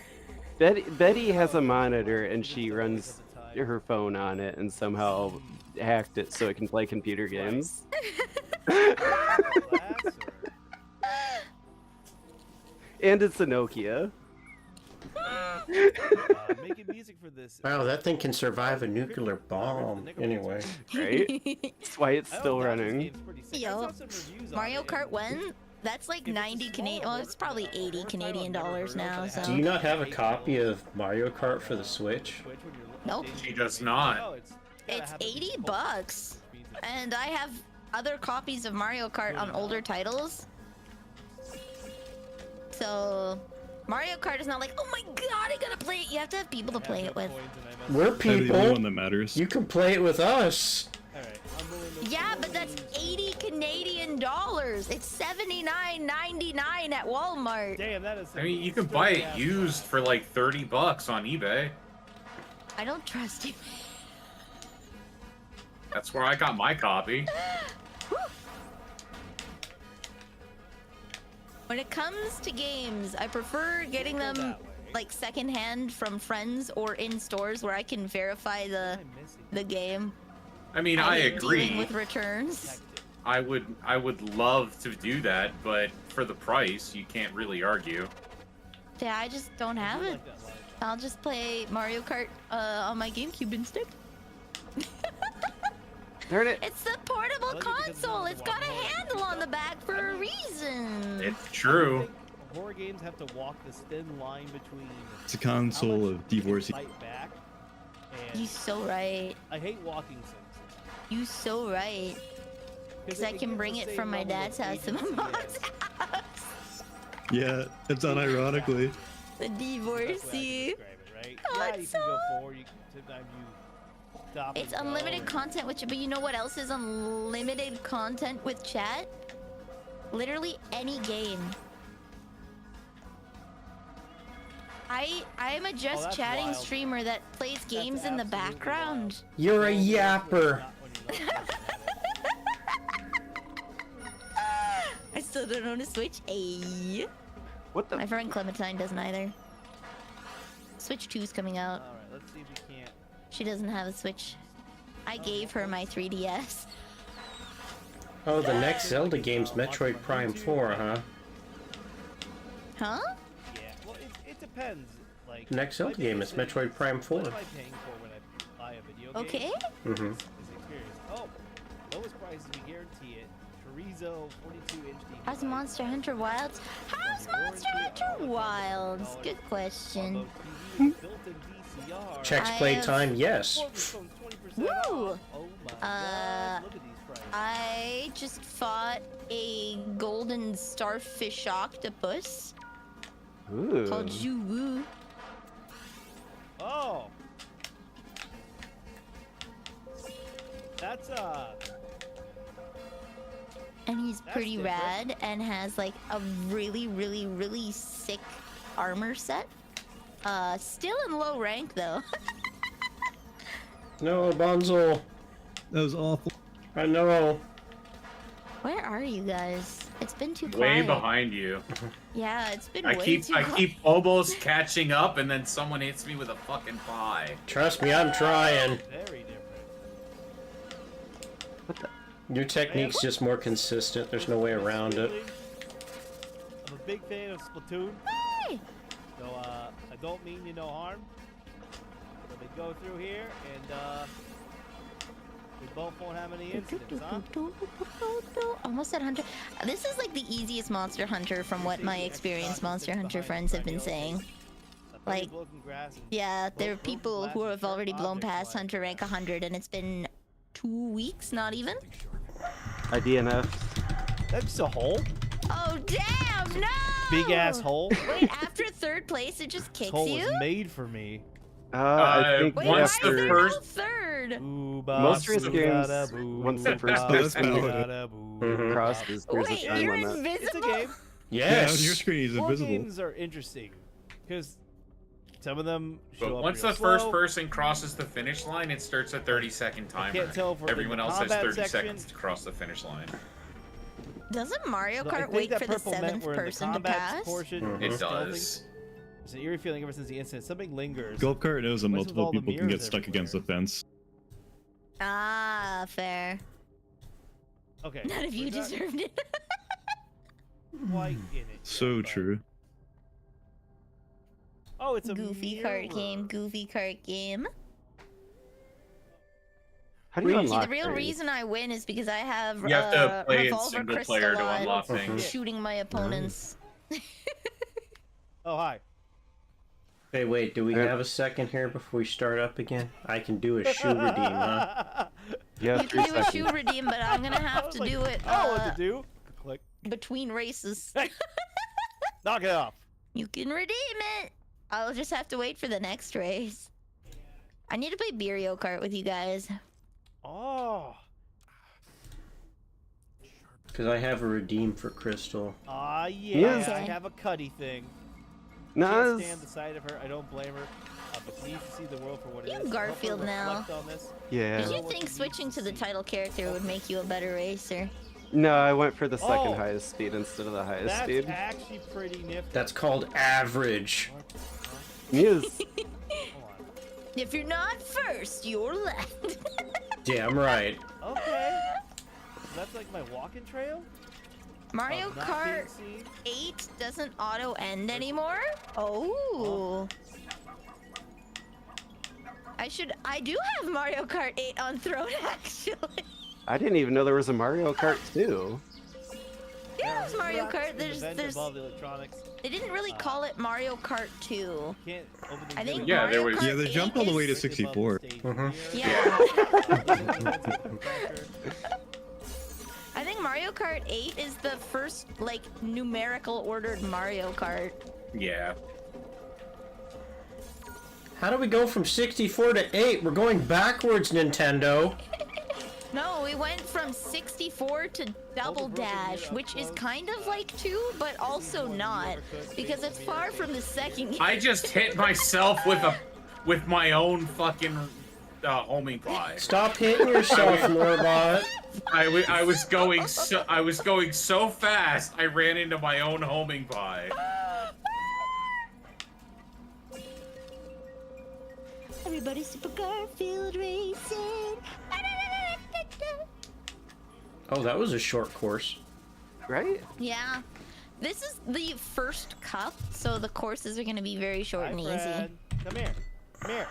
Betty has a monitor and she runs her phone on it and somehow hacked it so it can play computer games. And it's a Nokia. Making music for this. Wow, that thing can survive a nuclear bomb. Anyway. Right? That's why it's still running. Yo, Mario Kart 1? That's like 90 Canadian. Well, it's probably 80 Canadian dollars now. So. Do you not have a copy of Mario Kart for the Switch? Nope. She does not. It's $80, and I have other copies of Mario Kart on older titles. So, Mario Kart is not like, oh my god, I gotta play it. You have to have people to play it with. We're I'm the only people. one that matters. You can play it with us. Yeah, but that's 80 Canadian dollars. It's $79.99 at Walmart. Damn, that is. I mean, you can buy it used for like 30 bucks on eBay. I don't trust you. That's where I got my copy. When it comes to games, I prefer getting them like secondhand from friends or in stores where I can verify the game. I mean, I hate dealing agree. with returns. I would love to do that, but for the price, you can't really argue. Yeah, I just don't have it. I'll just play Mario Kart on my GameCube instead. Darn it. It's the portable console. It's got a handle on the back for a reason. It's true. Horror games have to walk this thin line between. It's a console of divorcee. Fight back. You so right. I hate walking sims. You so right. Because I can bring it from my dad's house to my mom's house. Yeah, it's unironically. The divorcee. Right? Oh, Yeah, it's you can go so... forward. Sometimes you stop. It's and go, unlimited and- content, but you know what else is unlimited content with chat? Literally any game. I am a just that's chatting wild. streamer that plays games in the absolutely background. You're a yapper. I still don't own a Switch. Ayy. What the? My friend Clementine doesn't either. Switch 2's coming out. Alright, let's see if we can't. She doesn't have a Switch. I gave her my 3DS. Oh, the next Zelda game's Metroid Prime 4, huh? Huh? Yeah, well, it depends. Like, Next Zelda game is Metroid Prime 4. What am I paying for when I buy a video game? Okay. Mm-hmm. Is experience. Oh, lowest prices, we guarantee it. Chorizo 42-inch TV. How's Monster Hunter Wilds? How's Monster Hunter Wilds? Good question. Checks I play have- time, yes. Woo! Oh my god, look at these I just fought a golden starfish octopus called Ooh. Juwu. Oh. That's And he's pretty different. rad and has like a really, really, really sick armor set. Still in low rank though. No, Bonzo. That was awful. I know. Where are you guys? It's been too Way quiet. behind you. Yeah, it's been I way keep too I quiet. keep almost catching up, and then someone hits me with a fucking pie. Trust me, I'm trying. very different. Your technique's just more consistent. There's no way around it. I'm a big fan of Splatoon. Hey! So, I don't mean you no harm. But they go through here, and, we both won't have any incidents, huh? Almost at Hunter. This is like the easiest Monster Hunter from what my experienced Monster Hunter friends have been saying. Like, yeah, there are people who have already blown past Hunter rank 100, and it's been 2 weeks, not even. I DNF. That's a hole. Oh damn! No! Big ass hole. Wait, after third place, it just This kicks hole you. was made for me. I think Wait, once why the is there first- no third? Most race games, once the first Mhm. crosses, there's Wait, a time you're limit. invisible. It's a game. Yeah, Yes. your screen is War invisible. games are interesting because some of them show But up once real the first slow. person crosses the finish line, it starts a 30-second timer. Can't tell if we're in Everyone the else has combat 30 section. seconds to cross the finish line. Doesn't Mario I Kart think wait that for the purple meant 7th we're in the person to combat pass? portion. Mhm. It stealthing. does. It's an eerie feeling ever since the incident. Something lingers. Golf cart knows that What's with multiple all the people can get mirrors stuck against the everywhere? fence. Ah, fair. Okay. None of you we're not deserved it. quite in it. So yet, but- true. Oh, it's a Goofy mirror. Kart game, Goofy Kart game. How do you See, unlock the real things? reason I win is because I have, You have to play it revolver single crystal player to on, unlock things. shooting my opponents. Oh, hi. Hey, wait, do we have a second here before we start up again? I can do a shoe redeem, huh? Yeah, You 3 can do a seconds. shoe redeem, but I'm gonna I have was to like, do it I know what to do. Click. between races. Knock it off. You can redeem it. I'll just have to wait for the next race. I need to play Mario Kart with you guys. Oh. Because I have a redeem for Crystal. Ah, yeah. Yes. I have a cutty thing. No, Can't it's- stand the sight of her. I don't blame her. But she needs to see the world for what it You is. Garfield Hopefully now. reflect on this. yeah. Did you think switching to the title character would make you a better racer? No, I went for the second Oh. highest speed instead of the highest That's speed. actually pretty nifty. That's called average. Muse. Hold on. If you're not first, you're left. Damn right. Okay. So that's like my walking trail? Mario Of not Kart being seen? 8 doesn't auto end anymore? Oh. I do have Mario Kart 8 on Throne actually. I didn't even know there was a Mario Kart 2. Yeah, it's Mario Kart. There's There's above the electronics. they didn't really call it Mario Kart 2. Can't open the I think door. Yeah, Mario there was- Kart Yeah, they 8 jumped all the way to is- 64. Yeah. I think Mario Kart 8 is the first like numerical ordered Mario Kart. Yeah. How do we go from 64 to 8? We're going backwards, Nintendo. No, we went from 64 to Double Dash, which is kind of like 2, but also not, because it's far from the second game. I just hit myself with my own fucking homing pie. Stop hitting yourself, Norbot. I was going so fast I ran into my own homing pie. Everybody Super Garfield racing. Oh, that was a short course. Right? Yeah. This is the first cup, so the courses are going to be very short Hi, and Fred. Come here. Come here.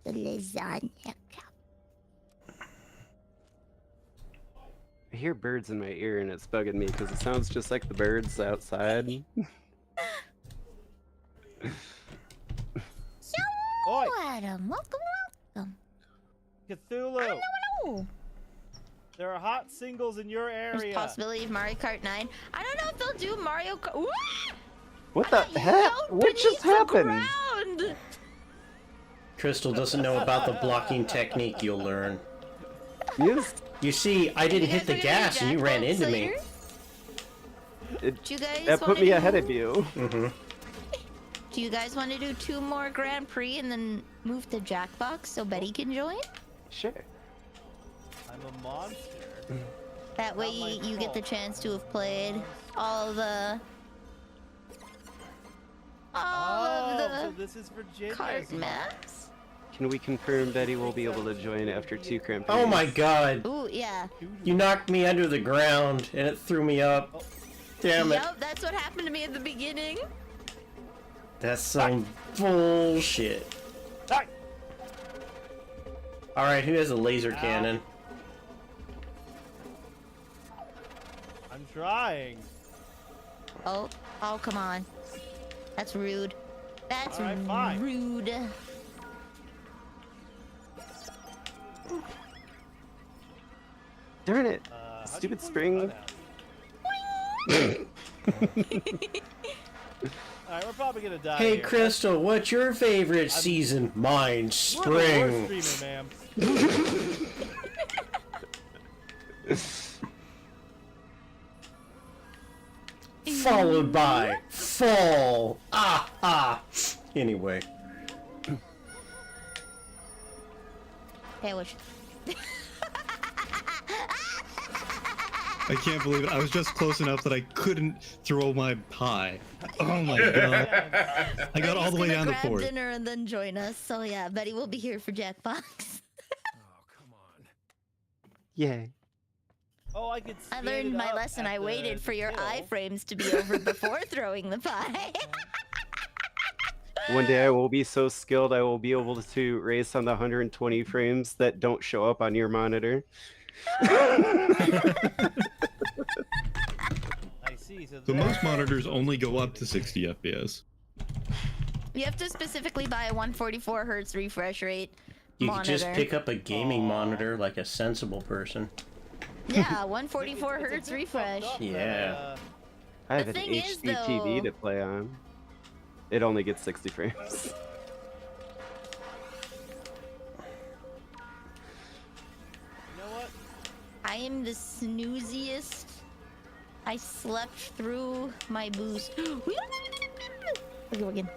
easy. The lasagna cup. I hear birds in my ear and it's bugging me because it sounds just like the birds outside. Oi, Adam, welcome. Cthulhu. Ooh. There are hot singles in your There's area. possibility of Mario Kart 9. I don't know if they'll do Mario Kart. What? What the heck? What just happened? Ground. Crystal doesn't know about the blocking technique you'll learn. Yes. You see, I didn't You hit the guys wanna do gas and you ran Jackbox into me. later? Do you guys That put wanna me do- ahead of you. Mm-hmm. Do you guys want to do 2 more Grand Prix and then move to Jackbox so Betty can join? Sure. I'm a monster. That way Not my you get the fault. chance to have played all the So this is Virginia. card maps. Can we confirm Betty will be able to join after 2 Grand Prix? Oh my god. Ooh, yeah. You knocked me under the ground and it threw me up. Damn it. Yup, that's what happened to me at the beginning. That's some bullshit. Die. Alright, who has a laser cannon? I'm trying. Oh, come on. That's rude. That's All right, fine. rude. Darn it. How'd you Stupid pull your spring. gun out? Alright, we're probably gonna die Hey here. Crystal, what's your favorite season? Mine, We're the spring. worst streamer, ma'am. Followed by fall. Anyway. Hey, which? I can't believe it. I was just close enough that I couldn't throw my pie. Oh my god. I got all the way down the grab court. dinner and then join us. So yeah, Betty will be here for Jackbox. Yay. Oh, I could. I speed learned it my up lesson. at I the waited for your kill. iframes to be over before throwing the pie. One day I will be so skilled I will be able to race on the 120 frames that don't show up on your monitor. I see. So So there- most monitors only go up to 60 FPS. You have to specifically buy a 144 hertz refresh rate You monitor. could just pick up a gaming monitor like a sensible person. Yeah, 144 It's a hertz bit refresh. fucked up that, Yeah. I have The an thing is, HD TV though- to play on. It only gets 60 frames. You know what? I am the snooziest. I slept through my boost. Okay, we're good.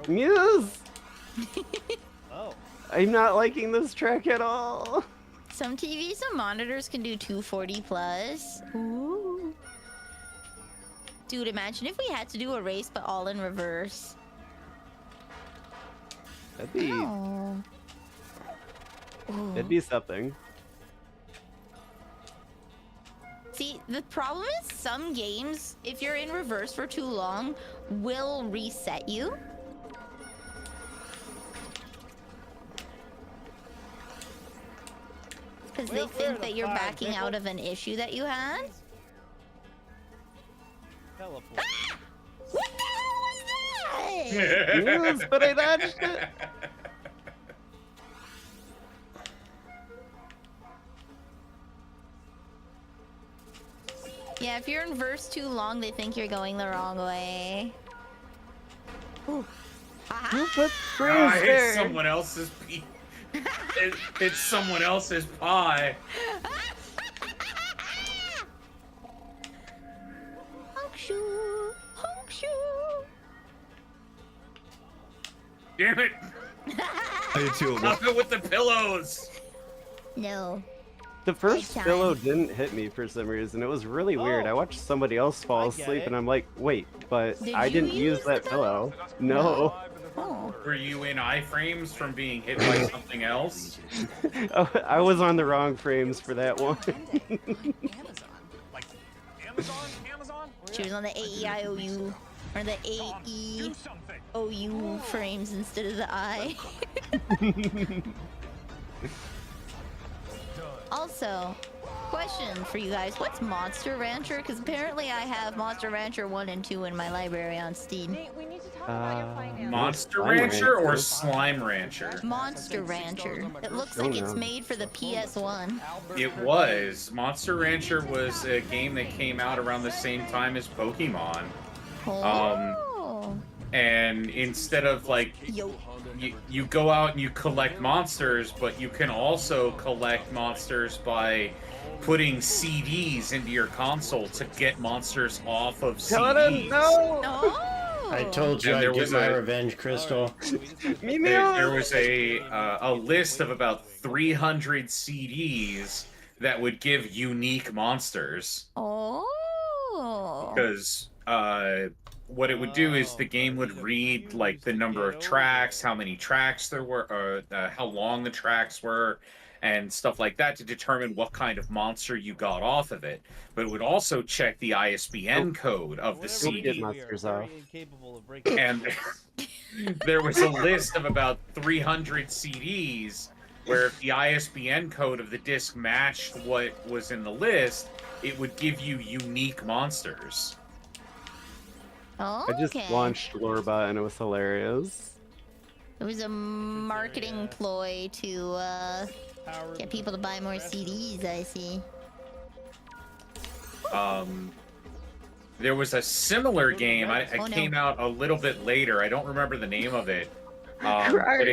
Muse! Oh. I'm not liking this track at all. Some TVs and monitors can do 240 plus. Ooh. Dude, imagine if we had to do a race but all in reverse. That'd be Oh. that'd be something. See, the problem is some games, if you're in reverse for too long, will reset you. Because they Well, we're think the that you're fine backing pickle. out of an issue that you had. Teleport. What the hell was that? Muse, but I dodged it. Yeah, if you're in verse too long, they think you're going the wrong way. Ooh. Aha! You put Ah, frames it's there. someone else's it's someone else's pie. Honk shoo! Honk shoo! Damn it! I did too. Stop it with the pillows. No. The first Nighttime. pillow didn't hit me for some reason. It was really weird. Oh. I watched somebody else fall I get asleep, it. and I'm like, wait, but Did I you didn't use use that the pillow. No. Oh. Were you in iframes from being hit by something else? Oh, I was on the wrong frames for that one. She was on the AEIOU. Or the AEOU frames instead of the I. Also, Question for you guys: what's Monster Rancher? Because apparently I have Monster Rancher 1 and 2 in my library on Steam. Nate, we need to talk about your finances. Monster Slime Rancher or Rancher. Slime Rancher? Monster Rancher. It looks Don't like it's know. made for the PS1. It was. Monster Rancher was a game that came out around the same time as Pokemon. Oh. And instead of like Yo. you go out and you collect monsters, but you can also collect monsters by putting CDs into your console to get monsters off of CDs. No! Oh. I told you And there I'd get was my a- revenge, Crystal. There was a list of about 300 CDs that would give unique monsters. Oh. Because what it would do is the game would read like the number of tracks, how many tracks there were, how long the tracks were, and stuff like that to determine what kind of monster you got off of it. But it would also check the ISBN code of the Whatever we CD. get monsters off. And there was a list of about 300 CDs where if the ISBN code of the disc matched what was in the list, it would give you unique monsters. Oh, I just okay. launched Lorba and it was hilarious. It was a marketing ploy to get people to buy more CDs, I see. There was a similar game. Oh, It no. came out a little bit later. I don't remember the name of it. But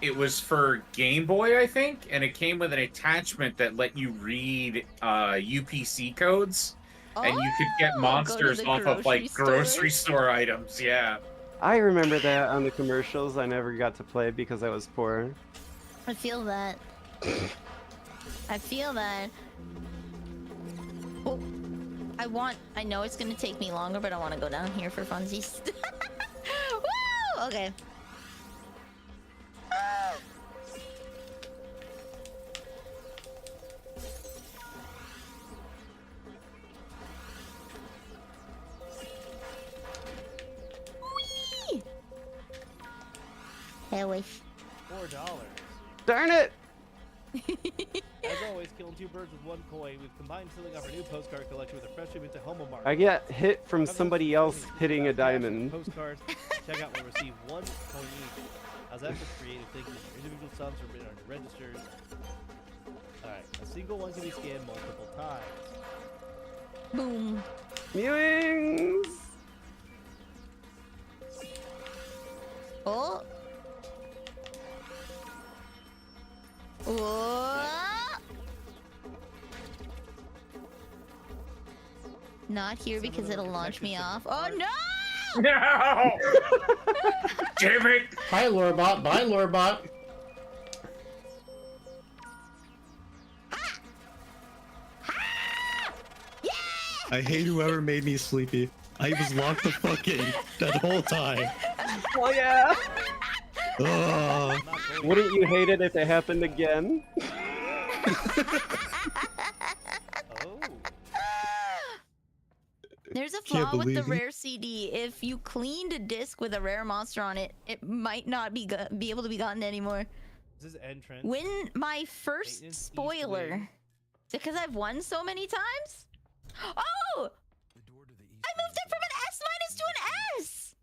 it was for Game Boy, I think, and it came with an attachment that let you read UPC codes, and you could get Oh, monsters go to the off of like grocery store. store items. Yeah. I remember that on the commercials. I never got to play because I was poor. I feel that. I feel that. Oh, I know it's gonna take me longer, but I want to go down here for funsies. Woo! Okay. Whee! I wish. $4. Darn it! As always, killing two birds with one coin. We've combined filling up our new postcard collection with a freshly minted Homo Mark. I get hit from somebody else hitting a diamond. Postcards. Check out. We'll receive one coin each. How's that for creative thinking? Individual sums are written on your registers. Alright, a single one can be scanned multiple times. Boom. Mewings! Oh. Whoa. Not here because it'll launch me off. Oh no! No! Damn it! Hi, Lorebot. Bye, Lorebot. I hate whoever made me sleepy. I was locked the fuck in that whole time. Oh yeah! Oh, Wouldn't you hate it if it happened again? Oh. There's a Can't flaw with the believe it. rare CD. If you cleaned a disc with a rare monster on it, it might not be able to be gotten anymore. This is entrance. When my first Maintenance, east spoiler, wing. is it because I've won so many times? Oh! I moved it from an S minus to an S!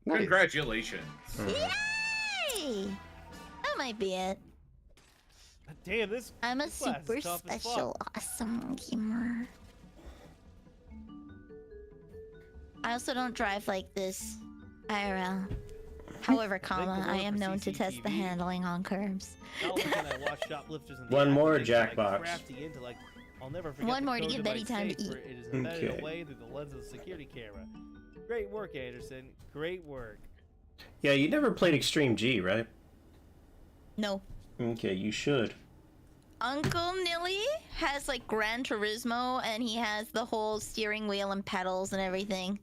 Nice. Congratulations. Yay! That might be it. Damn, this. I'm a this class super is tough as fuck. special, awesome gamer. I also don't drive like this IRL. However, comma, I am known to test the CCTV. handling on curbs. Not only can I watch shoplifters in the One act, more, but it's, like, Jackbox. crafty intellect. I'll never forget One the more to code give my Betty time to safe eat. where It is embedded Okay. away through the lens of the security camera. Great work, Anderson. Great work. Yeah, you never played Extreme G, right? No. Okay, you should. Uncle Nilly has like Gran Turismo, and he has the whole steering wheel and pedals and everything.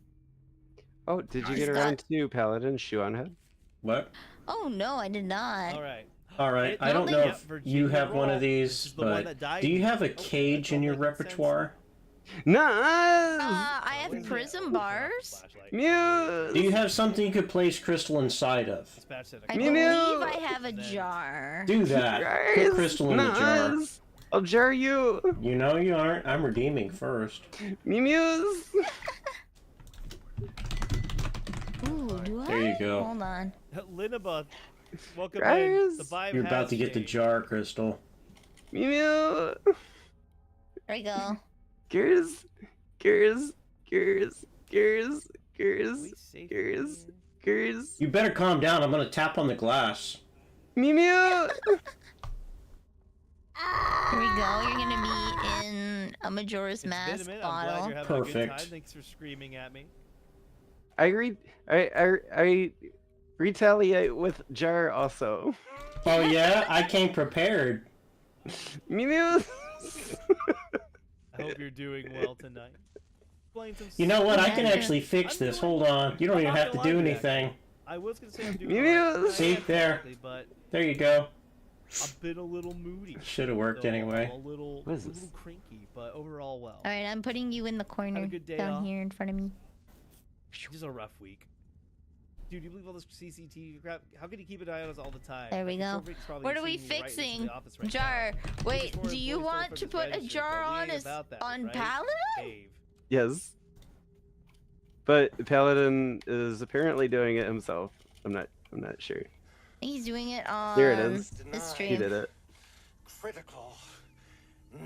Oh, did you get Nice. around to Paladin Shoe on Head? What? Oh no, I did not. All right. All right, I don't know if you have one of these, but do you have a cage in your repertoire? Nice! I have prism bars. Muse! Do you have something you could place crystal inside of? I Mew believe mew. I have a jar. Do that. Put crystal in the jar. Nice. I'll jar you. You know you aren't. I'm redeeming first. Mew-mews. Ooh, do I? There you go. Hold on. Linabeth, welcome Guys, in. The vibe You're about has to get the changed. jar, Crystal. Mew-mew. There we go. Gears. Gears. Gears. Gears. Gears. Wait, safe Gears. again. Gears. You better calm down. I'm gonna tap on the glass. Mew-mew. Here we go. You're gonna be in a Majora's It's been a Mask minute. I'm glad bottle. you're having a good Perfect. time. Thanks for screaming at me. I retaliate with jar also. Oh yeah, I came prepared. Mew-mew. I hope you're doing well tonight. Playing some You know what? I can Yeah. actually fix this. Hold on. You don't even have to do anything. I was gonna say I'm doing Mew-mew. alright. I See, am there. technically, but There you go. I've been a little moody. Should have worked So anyway. I'm a little, What is a little this? cranky, but overall well. All right, I'm putting you in the corner good day down off. here in front of me. Just a rough week. Dude, you believe all this CCTV crap? How could you keep an eye on us all the time? There we go. Perfect's probably What are we seeing me right into the fixing? office right now. Jar. Wait, Before do you employees want don't to put put a register, jar but we on ain't us about that, on right? Paladin? Dave. Yes. But Paladin is apparently doing it himself. I'm not sure. He's doing it on There it is. his He stream. did it. Critical.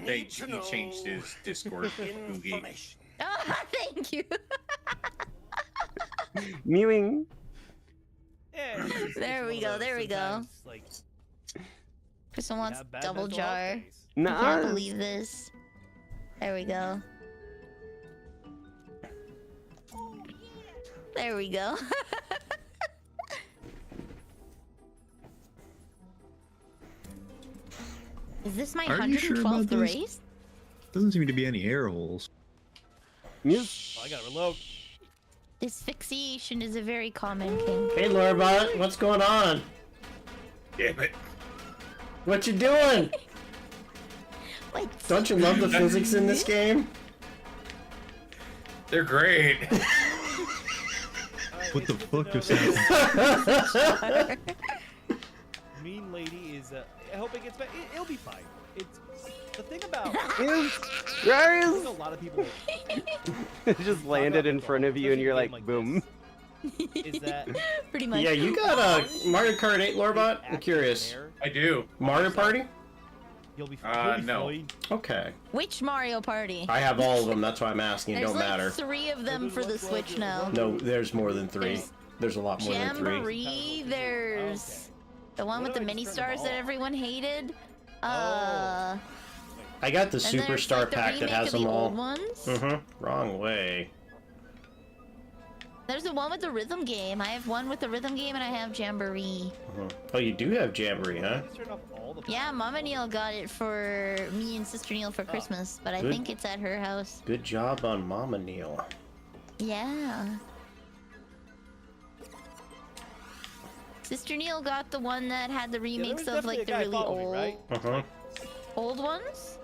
He changed his Discord boogie. Information. Oh, thank you. Mewing. Yeah, it's There one we of go, those there we go. sometimes, Like, Crystal you wants have bad double mental jar. health days. I Nah. can't believe this. There we go. There we go. Is this my Are you sure 112th about this? race? Doesn't seem to be any air holes. Mews. Oh, I gotta reload. Asphyxiation is a very common thing. Hey, Lorbot, what's going on? Damn it. What you doing? Like, Don't you love the physics in this game? They're great. What the It's fuck good is to know happening? Mean lady is. I hope it gets better. It'll be fine. It's the thing about. Mews. I think Guys. a lot of people It just landed in front of you and you're like, boom. is that pretty much. Yeah, you got a Mario Kart 8, Lorbot? I'm curious. I do. Mario Party? You'll be fine. No. Okay. Which Mario Party? I have all of them, that's why I'm asking. It There's don't like matter. 3 of them for the Switch now. No, there's more than 3. There's a lot more than 3. Jamboree, there's the one with the mini stars that everone hated. I got the and there's, Superstar like, the pack that remake has of the them all. old ones. Wrong way. There's the one with the rhythm game. I have one with the rhythm game, and I have Jamboree. Oh, you do have Jamboree, huh? Let's turn off all the. Yeah, Mama Neil got it for me and Sister Neil for Christmas, but I Good. think it's at her house. Good job on Mama Neil. Yeah. Sister Neil got the one that had the Yeah, there remakes was of like the definitely a guy really following me, old right? old ones.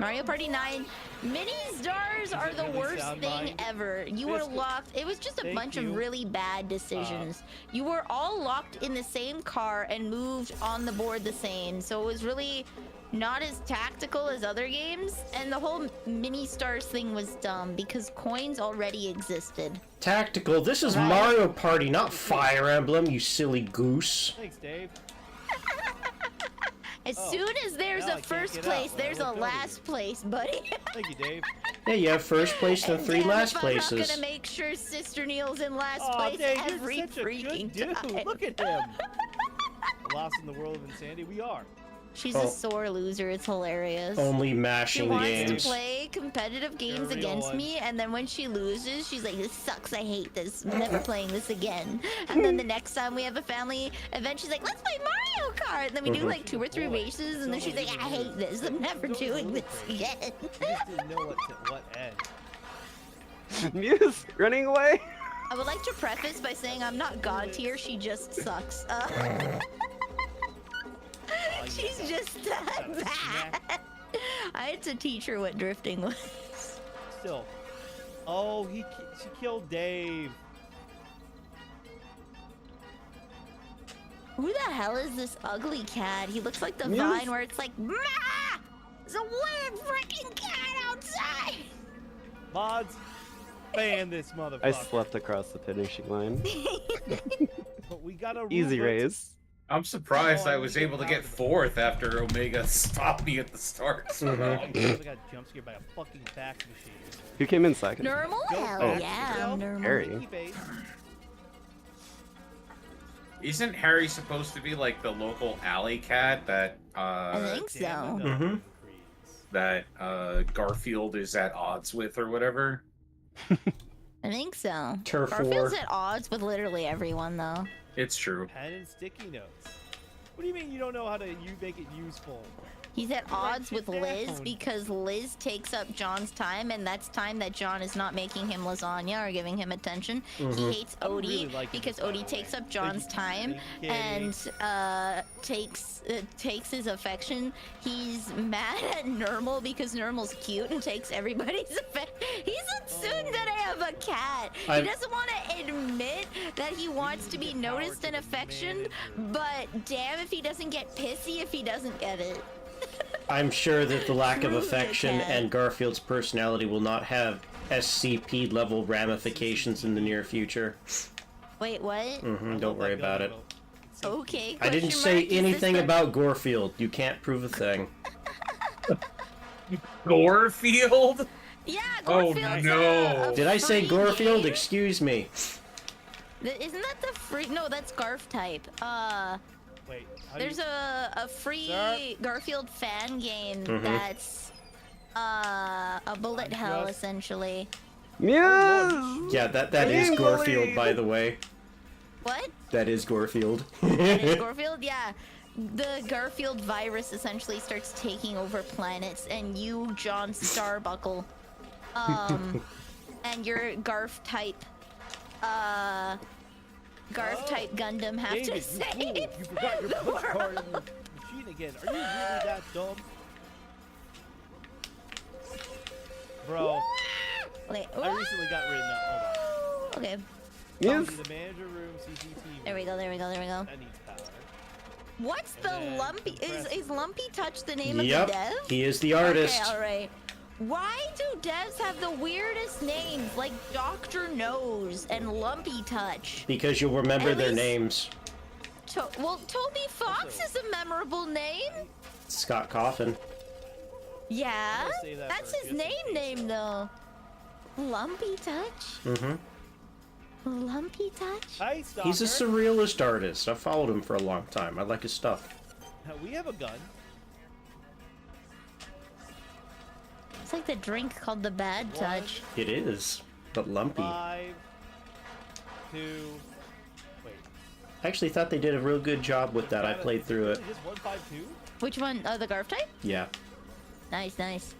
Mario Party 9. Mini stars are the really worst sound thing mind? ever. You were Biscuit. locked. It was just a Thank bunch you. of really bad decisions. You were all locked in the same car and moved on the board the same. So it was really not as tactical as other games. And the whole mini stars thing was dumb because coins already existed. Tactical, this is Right. Mario Party, not Fire Emblem, you silly goose. Thanks, Dave. As Oh, soon as there's now I a can't first get out place, when I there's a looked over last place, buddy. Thank you, Dave. Yeah, you have first place and 3 Damn, last if I'm not places. gonna make sure Sister Neil's in last Oh, place Dave, every you're such a freaking good dude. time. Look at him. Lost in the world of insanity, we are. She's Oh. a sore loser. It's hilarious. Only She mashing wants games. to play competitive games real against one. me, and then when she loses, she's like, "This sucks. I hate this. I'm never playing this again." And then the next time we have a family event, she's like, "Let's play Mario Kart." And then we do like 2 or 3 races, and then she's like, "I hate this. I'm never doing this again." I just didn't know what end. Muse running away. I would like to preface by saying I'm not god tier. She just sucks. She's just that bad. I had to teach her what drifting was. Still. Oh, she killed Dave. Who the hell is this ugly cat? He looks like the Yes. Vine where it's like, "Mah! There's a weird freaking cat outside!" Mods, ban this motherfucker. I slept across the finishing line. But we got a Easy race. I'm surprised I was able to get fourth after Omega stopped me at the start. I got jump scared by a fucking fax machine. Who came in second? Normal? Hell Oh. yeah, normal. Harry. Isn't Harry supposed to be like the local alley cat that I think so. that Garfield is at odds with or whatever? I think so. Turf Garfield's war. at odds with literally everyone, though. It's true. Pen and sticky notes. What do you mean you don't know how to make it useful? He's at odds with shit Liz down. because Liz takes up John's time, and that's time that John is not making him lasagna or giving him attention. He hates I'm Odie really liking because this, by Odie the takes way. up John's time Thank you, and takes his affection. He's mad at Normal because Normal's cute and takes everybody's affection. He's a tsundere of a cat. He doesn't want to admit that he wants to be noticed and affectioned, but damn if he doesn't get pissy if he doesn't get it. I'm sure that the lack of True, affection cat. and Garfield's personality will not have SCP level ramifications in the near future. Wait, what? Don't worry about it. Okay. I didn't question say mark, is anything this the- about Garfield. You can't prove a thing. Gorfield? Yeah, Oh, Garfield's no. a Did I say free Garfield? game. Excuse me. Isn't that the free? No, that's Garf type. Wait, how There's a free Sir? Garfield fan game Mhm. that's a bullet I'm hell just- essentially. Yes! Yeah, that is Game Garfield, Boy. by the way. What? That is Garfield. That is Garfield? Yeah. The Garfield virus essentially starts taking over planets, and you, John Starbuckle, and your Garf type Gundam have David, to you save fool, you forgot your the punch card world. in the machine again. Are you really that dumb? Bro, Okay. I recently got rid of that. Hold Okay. Yes! on. The manager room, CCTV. There we go. There we go. There we go. That needs power. What's the And then Lumpy? compress Is Lumpy Touch the name Yep, of the dev? he is the artist. Okay, all right. Why do devs have the weirdest names like Dr. Nose and Lumpy Touch? Because you'll remember At their least- names. Well, Toby Fox is a memorable name. Scott Coffin. Yeah, I'm gonna say that that's for his just in name case, though. Lumpy Touch? Mm-hmm. Lumpy Touch? Hi, Stalker. He's a surrealist artist. I've followed him for a long time. I like his stuff. We have a gun. It's like the drink called the Bad Touch. It is, but lumpy. 5, 2. Wait. I actually thought they did a real good job with that. I played through it. Just 152. Which one? The Garf type? Yeah. Nice, nice.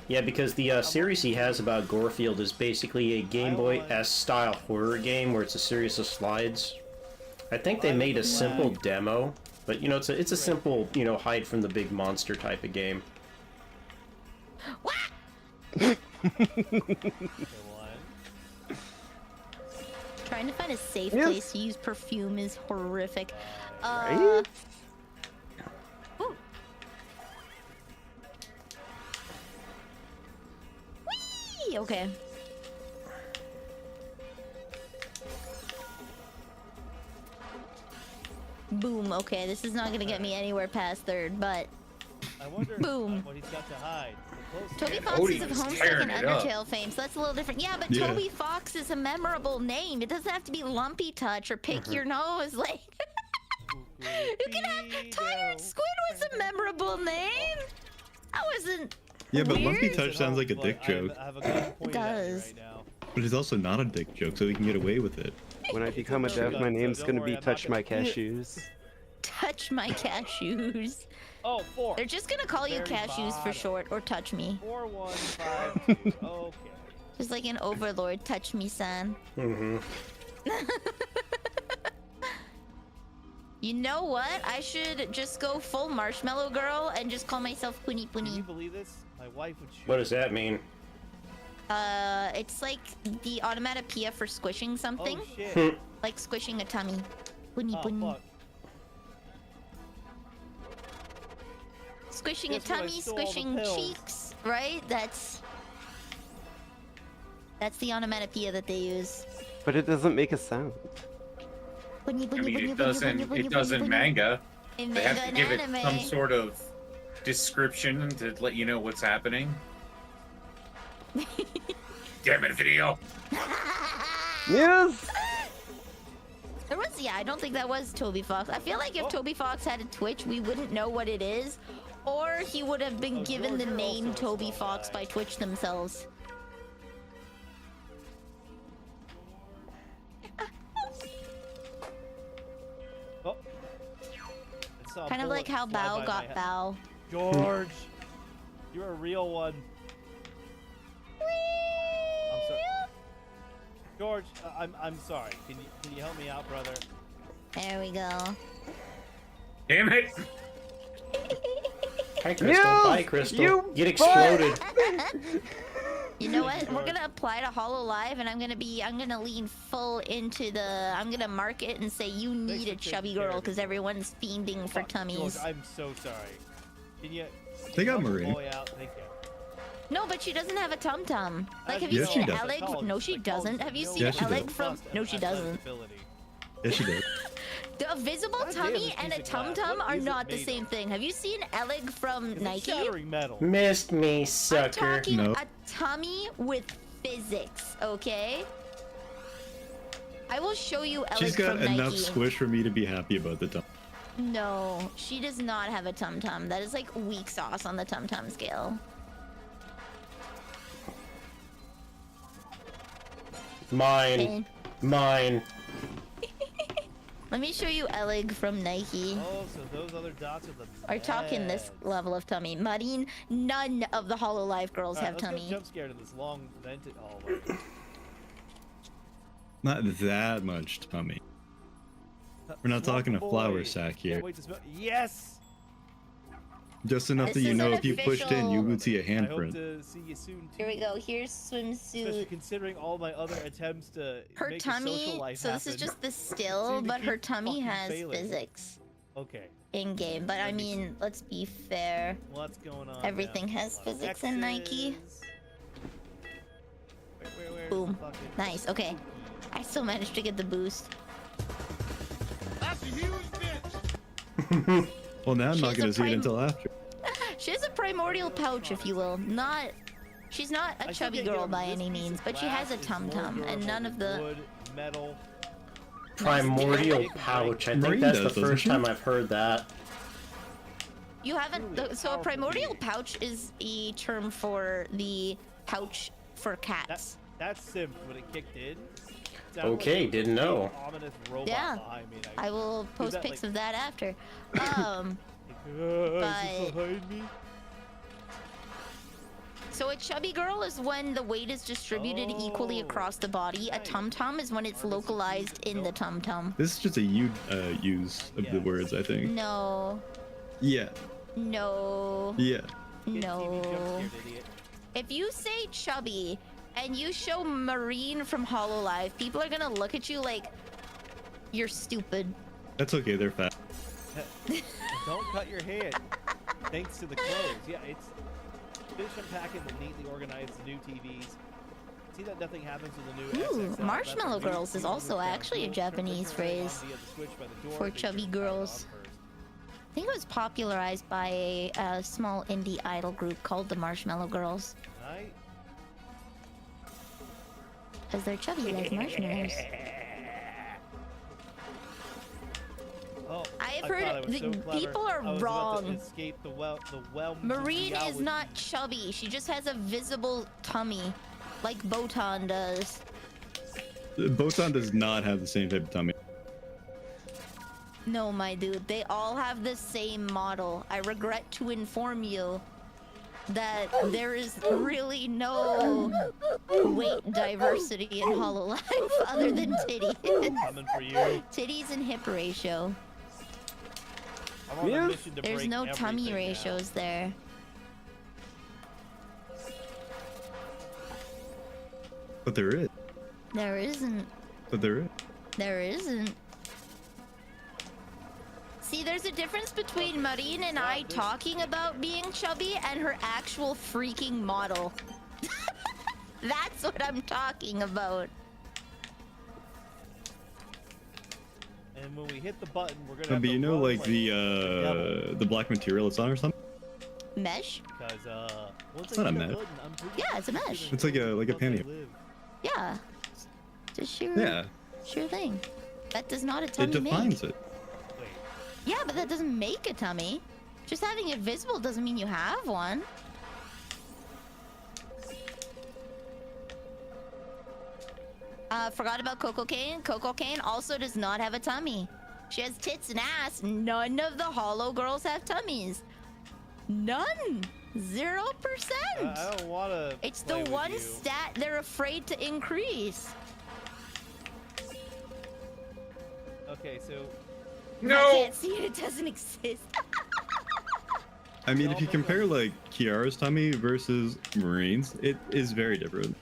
Yeah, because the series he has about Garfield is basically a Game Boy S style horror game where it's a series of slides. I think they made a simple demo, but you know it's a simple, you know, hide from the big monster type of game. Okay, 1. Trying to find a safe Yes. place to use perfume is horrific. Right? Ooh. Whee! Okay. Boom. Okay, this is not gonna get me anywhere past third, but I wonder Boom. what he's got to hide. The Toby And Fox Odie is of was Homestuck tearing and it up. Undertale fame, so that's a little different. Yeah, but Yeah. Toby Fox is a memorable name. It doesn't have to be Lumpy Touch or Pick Your Nose. Like, you can have Tired Squid was a memorable name. That wasn't. Yeah, but Weird. Lumpy Touch sounds like a dick joke. I have a gun pointed at me does. right now. But it's also not a dick joke, so we can get away with it. When I become a dev, my name's gonna be Touch My Cashews. Touch my cashews. Oh, 4. They're just gonna call you Very cashews for bottom. short, or touch me. 4, 1, 5, 2. Okay. Just like an overlord, touch me, son. Mm-hmm. You know what? I should just go full marshmallow girl and just call myself Puni Can you Puni. believe this? My wife would shoot. What does that mean? It's like the automatopoeia for squishing something. Oh, shit. Like squishing a tummy. Puni Oh, Puni. fuck. squishing a Guess what? I tummy, stole all the squishing pills. cheeks, right? That's the onomatopoeia that they use. But it doesn't make a sound. I mean, it does in manga. In They manga have to and give it anime. some sort of description to let you know what's happening. Damn it, video! Yes! There was, yeah, I don't think that was Toby Fox. I feel like if Toby Fox had a Twitch, we wouldn't know what it is, or he would have been given the name Toby Fox by Twitch themselves. Oh. I saw a Kind of like bullet how fly Bao by got my head. Bao. George, you're a real one. I'm sorry. George, I'm sorry. Can you help me out, brother? There we go. Damn it! Hi, Crystal. Bye, Crystal. Get exploded. You know what? We're gonna apply to HoloLive, and I'm gonna lean full into the. I'm gonna mark it and say you need a chubby girl because everyone's fiending for tummies. George, I'm so sorry. Can you? They got help the Marie. boy out? Thank you. No, but she doesn't have a tum tum. Like, have you Yes, seen she does. Alec? No, she doesn't. Have you seen Yes, she Alec does. from? No, she doesn't. Yes, she did. The visible God damn, tummy this and a piece of tum glass. tum What are is it not the made same of? thing. Have you seen Alec from It's Nike? shattering metal. Missed me, I'm sucker. talking Nope. a tummy with physics, okay? I will show you Alec She's got from enough Nike. squish for me to be happy about the tum. No, she does not have a tum tum. That is like weak sauce on the tum tum scale. Mine. Mine. Let me show you Alec from Nike. Oh, so those other dots are the. We're talking this level of tummy. Marine, none of the HoloLive girls have Let's go tummy. jump scared in this long vented hallway. Not that much tummy. We're not talking a flour sack here. Can't wait to smell. Yes. Just enough This that you is know an if you pushed in, you would see a I hope handprint. to see you soon. Too. Here we go. Here's Especially swimsuit. considering all my other attempts to Her make a social tummy. life So this is happen. just the still, Seem to but her keep tummy fucking has failing. physics Okay. in game. But I Let me see. mean, let's be fair. What's going on? Everything now? has A lot of physics in Nike. X's. Where's Boom. the fucking Nice. Okay. I still managed to get the boost. Well, now I'm She not has going a to see it prime- until after. She has a primordial pouch, if you will. Not. She's not I a still chubby can't get girl over by this any piece means, of but she has a glass is tum more tum, and durable none of than the. wood, metal. Primordial pouch. I think Marine that's does, the doesn't first she? time I've heard that. You haven't. So a primordial pouch is a term for the pouch for cats. That's simp when it kicked in. Okay, didn't know. Ominous robot Yeah. behind me. I will post that, pics like- of that after. Is But- it behind me? So a chubby girl is when the weight is distributed equally across the body. A tum tum is when it's localized in the tum tum. This is just a use of the words, I think. No. Yeah. No. Yeah. Get TV jump No. scared, idiot. If you say chubby and you show Marine from HoloLive, people are gonna look at you like you're stupid. That's okay, they're fat. Don't cut your hand. Thanks to the clothes. Yeah, it's finish unpacking the neatly organized new TVs. See that nothing happens with the new Ooh, XXL. marshmallow That's girls is new also crown actually a jewel. Japanese Strip the curtain phrase on the switch by the door, for make sure chubby it's girls. on first. I think it was popularized by a small indie idol group called the Marshmallow Girls. Right? Because they're chubby like marshmallows. Oh, I have I heard thought I was the so clever. people are I was about to wrong. escape the whelm Marine is reality. not chubby. She just has a visible tummy, like Botan does. Botan does not have the same type of tummy. No, my dude. They all have the same model. I regret to inform you that there is really no weight diversity in HoloLive other than titties. Coming for you. Titties and hip ratio. I'm on a Yes. mission to There's break no tummy everything now. ratios there. But there is. There isn't. But there is. There isn't. See, there's a difference between Marine and I talking about being chubby and her actual freaking model. That's what I'm talking about. And when we hit the button, we're gonna. But you know, like the black material it's on or something. Mesh? Because once It's not a mesh. Yeah, it's a mesh. It's like a panty. Yeah. It's a sure thing. That does not a It tummy defines make. it. Wait. Yeah, but that doesn't make a tummy. Just having it visible doesn't mean you have one. Forgot about Coco Kane. Coco Kane also does not have a tummy. She has tits and ass. None of the hollow girls have tummies. None. 0%. I don't want to. It's the one stat they're afraid to increase. Okay, so. I can't see it. It doesn't exist. I mean, if you compare like Kiara's tummy versus Marine's, it is very different.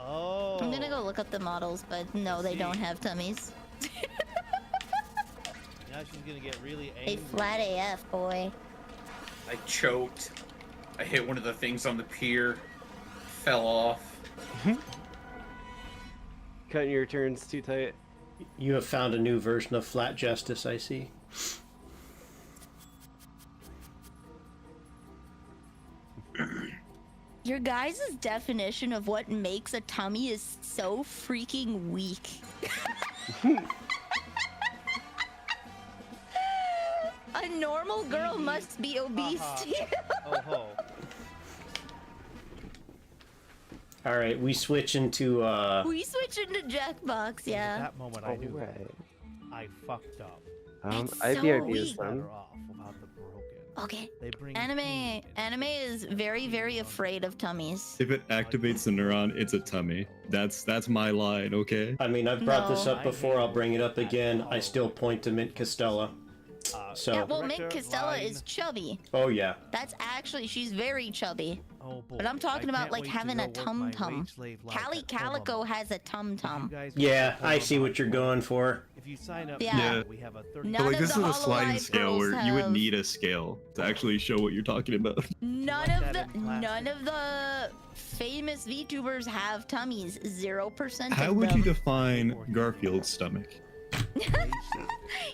Oh. I'm gonna go look up the models, but no, they don't have tummies. Now she's gonna get really angry. A flat AF, boy. I choked. I hit one of the things on the pier. Fell off. Cutting your turns too tight. You have found a new version of flat justice, I see. Your guys' definition of what makes a tummy is so freaking weak. A normal girl must be obese too. Oh. All right, we switch into We switch into Jackbox, At yeah. that moment, I knew Right. I fucked up. It's I have so the ideas weak. then. Better off without the broken. Okay. They bring Anime is very, very afraid of tummies. If it activates the neuron, it's a tummy. That's my line, okay? I mean, I've brought this No. up before. I'll bring it up again. I still point to Mint Costella. So. Yeah, well, Mint Director, Costella line. is chubby. Oh yeah. That's actually, she's very chubby. Oh boy. But I'm talking I about can't like wait to having go a work my tum-tum. wage slave life Callie at Calico Pornhub. has a tum-tum. You guys Yeah, go to I see Pornhub what you're for- going for. If you sign up, Yeah. Yeah. we have a 30. None But like of this the is a Hollow sliding Eye scale where girls you would have- need a scale to actually show what you're talking about. None want of that the in plastic. none of the famous VTubers have tummies. 0% How of would them. you define Garfield's stomach?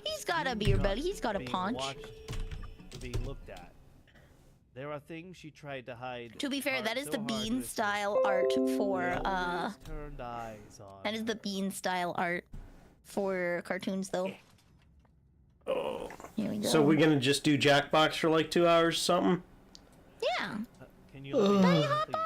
He's got a beer belly. He's got a Being paunch. watched, being looked at. There are things she tried to hide. To be fair, art that is so the hard to bean escape. style art for We always turned eyes on that is the bean style art for cartoons though. Oh. Here we go. So we're gonna just do Jackbox for like 2 hours or something? Yeah. Can you let me Hop please? on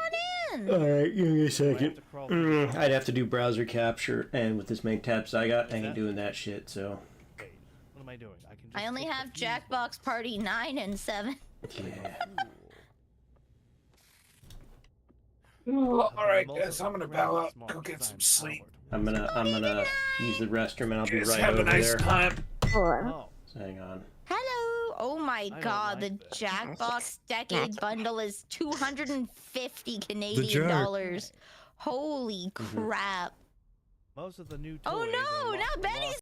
in. Alright, give me a Do I have second. to crawl I'd have to do browser capture, and with this many tabs I got, I ain't that- doing that shit, so. Wait, what am I doing? I can. I just only hit the have fuse Jackbox Party 9 and 7. Yeah. All Alright, guys, I'm gonna bow out. Go get some sleep. I'm gonna use the restroom and I'll be Guys, right have over a nice there. time. Oh, So hang on. Hello. Oh my don't god, like the this. Jackbox Decade Bundle is 250 Canadian jar. dollars. Holy crap. most of the new toys Oh are no, lost- now Benny's